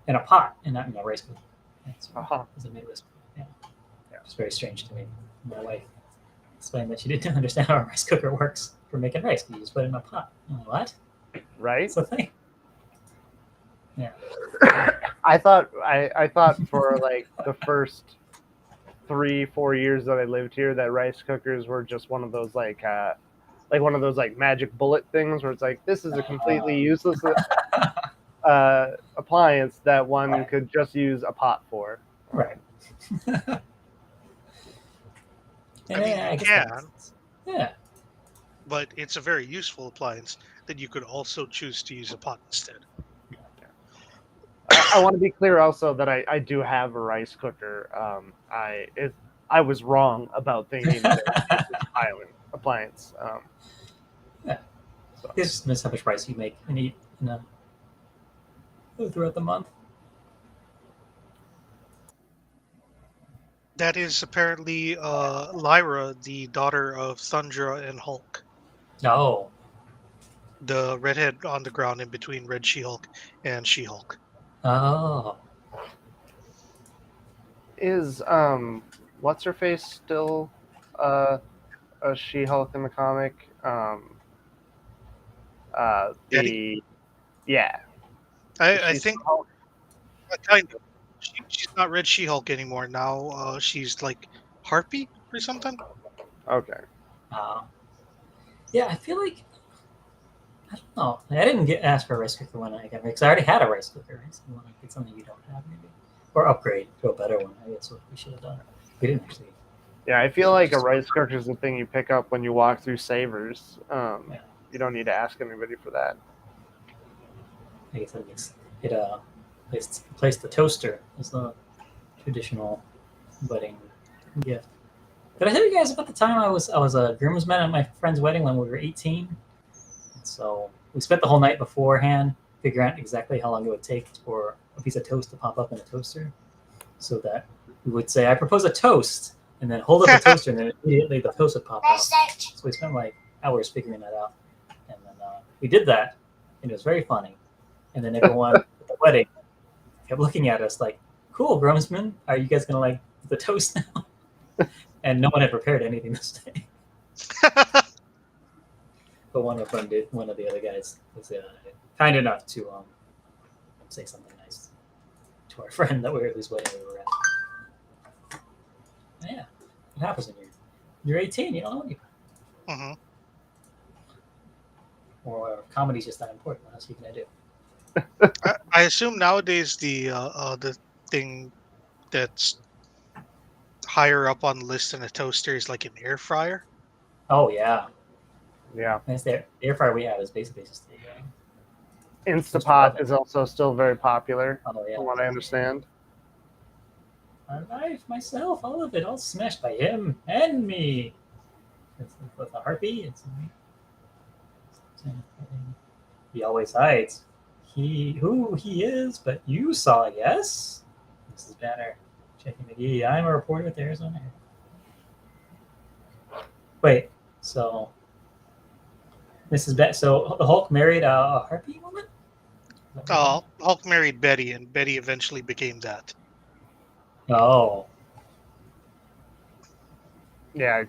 a pot and not in a rice cooker. That's Uh-huh. a Midwest. Yeah. It's very strange to me. My wife explained that she didn't understand how a rice cooker works for making rice. You just put it in a pot. I'm like, what? Right? It's a thing. Yeah. I thought for like the first 3-4 years that I lived here that rice cookers were just one of those like one of those like magic bullet things where it's like this is a completely useless appliance that one could just use a pot for. Right. I mean, I you guess that can, makes sense. Yeah. but it's a very useful appliance that you could also choose to use a pot instead. I want to be clear also that I do have a rice cooker. I was wrong about thinking that it was a useless appliance. Yeah. So. You just miss how much rice you make and eat throughout the month. That is apparently Lyra, the daughter of Thundra and Hulk, Oh. the redhead on the ground in between Red She-Hulk and She-Hulk. Oh. Is what's her face still a She-Hulk in the comic? Betty? Yeah. I She's think Hulk? kind of. She's not Red She-Hulk anymore. Now she's like Harpy or something. Okay. Yeah, I feel like I don't know. I didn't get asked for a rice cooker when I got because I already had a rice cooker. Right? So you want to get something you don't have, maybe, or upgrade to a better one. I guess what we should have done. We didn't actually. Yeah, I feel like a rice cooker is the thing you pick up when you walk through Savers. Yeah. You don't need to ask anybody for that. I guess that makes it. Placed the toaster as the traditional wedding gift. Did I tell you guys about the time I was a groomsman at my friend's wedding when we were 18? So we spent the whole night beforehand figuring out exactly how long it would take for a piece of toast to pop up in a toaster, so that we would say, "I propose a toast," and then hold up the toaster, and then immediately the toast would pop out. So we spent like hours figuring that out, and then we did that, and it was very funny. And then everyone at the wedding kept looking at us like, "Cool, groomsmen, are you guys gonna like the toast now?" And no one had prepared anything this day. But one of them did. One of the other guys was kind enough to say something nice to our friend that we were at whose wedding we were at. Yeah, it happens when you're 18. You don't know anybody. Mm-hmm. Or comedy's just that important. What else are you gonna do? I assume nowadays the thing that's higher up on the list than a toaster is like an air fryer. Oh yeah, Yeah. that's the air fryer we have is basically just the. Instapot is also still very popular, Oh yeah. from what I understand. My life, myself, all of it, all smashed by him and me. It's with a harpy. He always hides. Who he is, but you saw, yes? Mrs. Banner, checking McGee. I'm a reporter with the Arizona. Wait, so Mrs. So the Hulk married a harpy woman? Hulk married Betty, and Betty eventually became that. Oh. Yeah.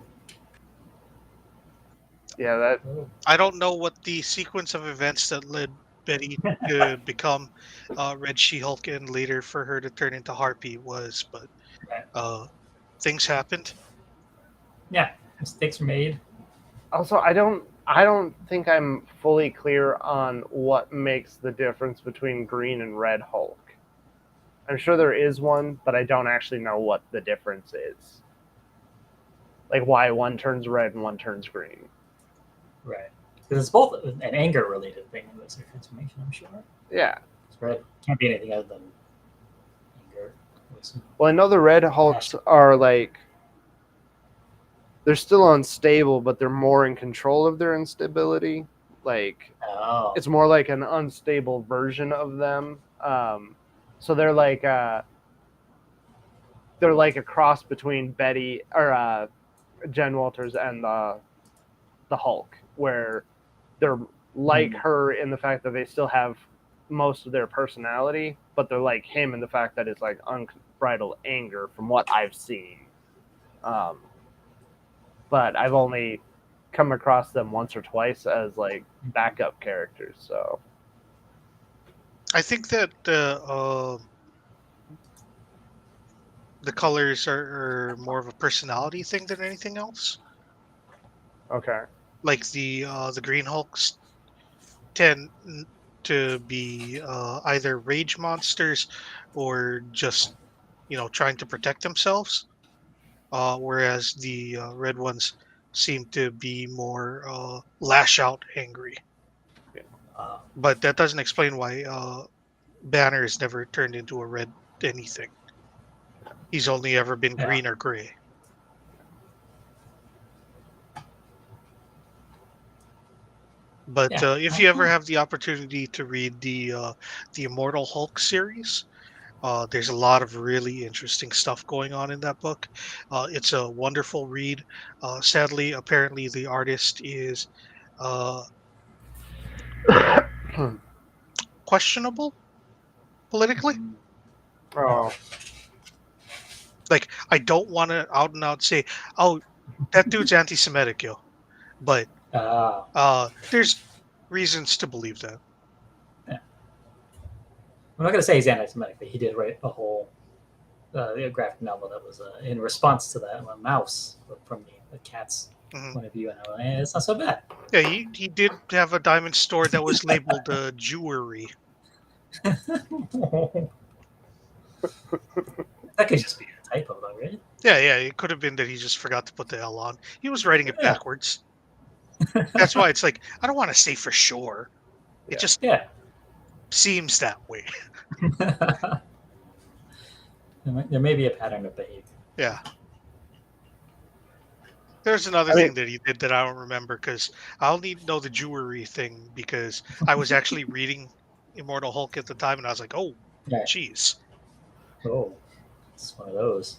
Yeah, that. I don't know what the sequence of events that led Betty to become Red She-Hulk and later for her to turn into Harpy was, but things happened. Yeah, mistakes were made. Also, I don't think I'm fully clear on what makes the difference between green and red Hulk. I'm sure there is one, but I don't actually know what the difference is. Like why one turns red and one turns green. Right. Because it's both an anger-related thing in this transformation, I'm sure. Yeah. It's red can't be anything other than anger. Well, I know the red Hulks are like they're still unstable, but they're more in control of their instability. Like it's more like an unstable version of them. So they're like a cross between Betty or Jen Walters and the Hulk, where they're like her in the fact that they still have most of their personality, but they're like him in the fact that it's like unbridled anger from what I've seen. But I've only come across them once or twice as like backup characters. So I think that the colors are more of a personality thing than anything else. okay, Like the Green Hulks tend to be either rage monsters or just trying to protect themselves, whereas the red ones seem to be more lash out angry. But that doesn't explain why Banner has never turned into a red anything. He's only ever been green or gray. But if you ever have the opportunity to read the Immortal Hulk series, there's a lot of really interesting stuff going on in that book. It's a wonderful read. Sadly, apparently the artist is uh, questionable politically. oh, Like, I don't want to out and out say, "Oh, that dude's anti-Semitic, yo," but there's reasons to believe that. Yeah. I'm not going to say he's anti-Semitic, but he did write a whole graphic novel that was in response to that, a mouse from the cat's point of view, and I was like, it's not so bad. Yeah, he did have a diamond store that was labeled jewelry. That could just be a typo, though, right? Yeah, it could have been that he just forgot to put the L on. He was writing it backwards. That's why it's like, I don't want to say for sure. It just seems that way. There may be a pattern of behavior. Yeah. There's another thing that he did that I don't remember, because I only know the jewelry thing because I was actually reading Immortal Hulk at the time, and I was like, oh, jeez. Oh, it's one of those.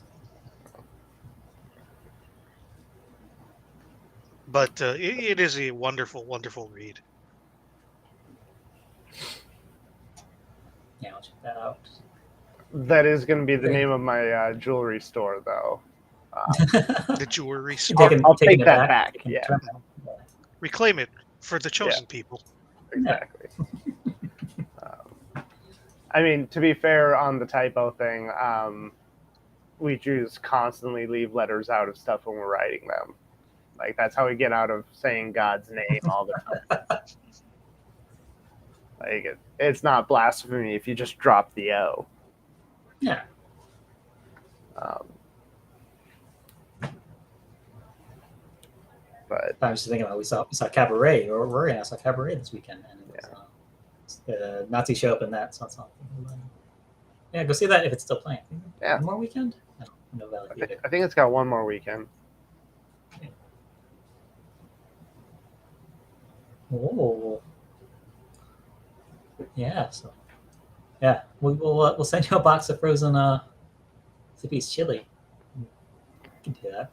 But it is a wonderful, wonderful read. Yeah, I'll check that out. That is going to be the name of my jewelry store, though. The jewelry store. I'll take that back. Yeah. Reclaim it for the chosen people. Exactly. I mean, to be fair on the typo thing, we just constantly leave letters out of stuff when we're writing them. Like, that's how we get out of saying God's name all the time. Like, it's not blasphemy if you just drop the O. Yeah. But I was just thinking about we saw Cabaret, or Rory and I saw Cabaret this weekend, and it was, the Nazi show up in that. So yeah, go see that if it's still playing. Yeah. One more weekend? No Valley Theater. I think it's got one more weekend. Oh. Yeah. So. Yeah, we'll send you a box of frozen Zippy's chili. You can do that.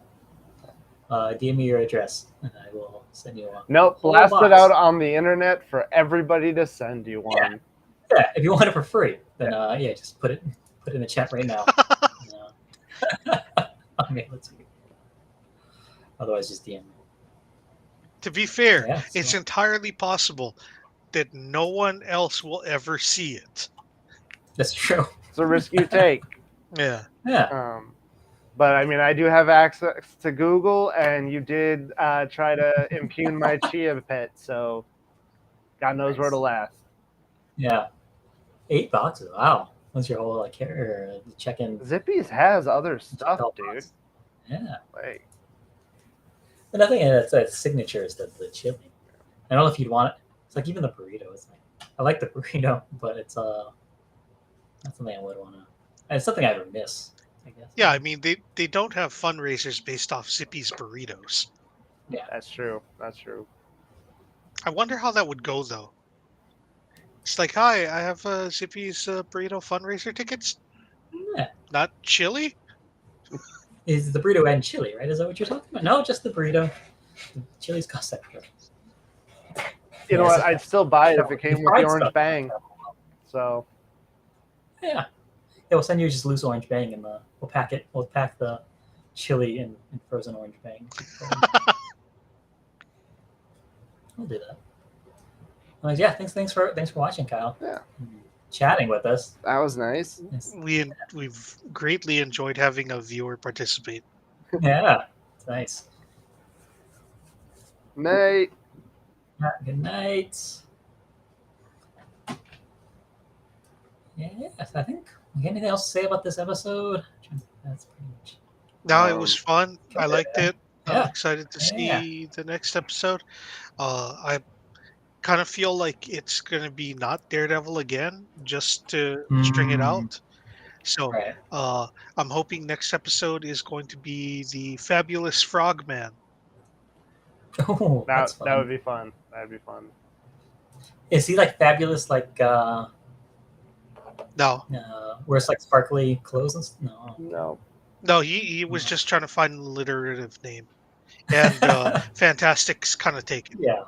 DM me your address, and I will send you one. Nope, blast it out on the internet for everybody to send you one. Yeah, if you want it for free, then just put it in the chat right now. I mean, let's see. Otherwise, just DM me. To be fair, it's entirely possible that no one else will ever see it. That's true. It's a risk you take. Yeah. But I mean, I do have access to Google, and you did try to impugn my Chia pet, so God knows where to last. Yeah. 8 boxes. Wow. What's your whole like check-in? Zippy's has other stuff, check-out dude. box? Yeah. Like, And I think it's signature is the chili. I don't know if you'd want it. It's like even the burrito. It's like I like the burrito, but it's not something I would want to. It's something I would miss. I guess. Yeah, I mean they don't have fundraisers based off Zippy's burritos. Yeah. that's true. That's true. I wonder how that would go though. It's like, hi, I have Zippy's burrito fundraiser tickets. Yeah. Not chili. Is the burrito and chili, right? Is that what you're talking about? No, just the burrito. The chili's cost extra. You know Yeah, what? so- I'd still buy it if it came with fried the orange stuff. bang. So Yeah. We'll send you just loose orange bang and we'll pack it. We'll pack the chili in frozen orange bang. We'll do that. Well, yeah, thanks for watching, Kyle. Yeah. Chatting with us. that was nice. It's- We've greatly enjoyed having a viewer participate. yeah, it's nice. Night. Yeah, good night. Yes, I think. Anything else to say about this episode? That's pretty much. No, it was fun. I liked it. Yeah. I'm excited to see Yeah. the next episode. I kind of feel like it's going to be not Daredevil again, just to string it out. So Right. I'm hoping next episode is going to be the Fabulous Frogman. Oh, that's fun. That would be fun. That'd be fun. Is he like fabulous, like No, wears like sparkly clothes and stuff? No. No. he was just trying to find an alliterative name, and Fantastic's kind of taken. Yeah.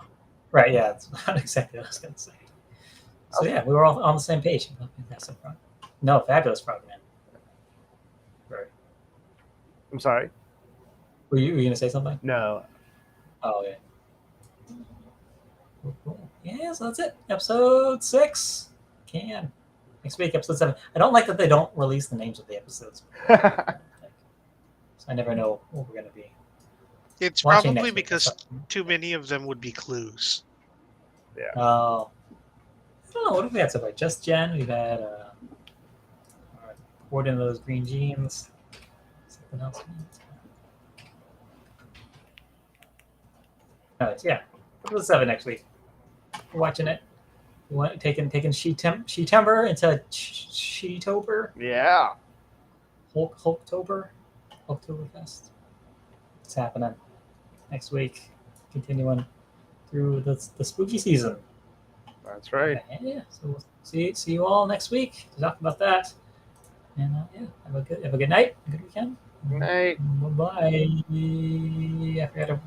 Right. Yeah. That's not exactly what I was gonna say. So yeah, we were all on the same page. Fantastic Frog. No, Fabulous Frogman. Right. I'm sorry. Were you gonna say something? No. Oh yeah. Cool. Yeah, so that's it. Episode 6. Next week, episode 7. I don't like that they don't release the names of the episodes. So I never know what we're gonna be It's watching probably next week. because too many of them would be clues. Oh. I don't know. What have we had so far? Just Jen. We've had poured into those green jeans. Something else. Yeah. Episode 7 next week. We're watching it. Taking She-tember into She-tober. Yeah. Hulktober. Oktoberfest. It's happening next week. Continuing through the spooky season. That's right. Yeah. So we'll see you all next week to talk about that. And yeah, have a good night, a good weekend. Good night. Bye. I forgot to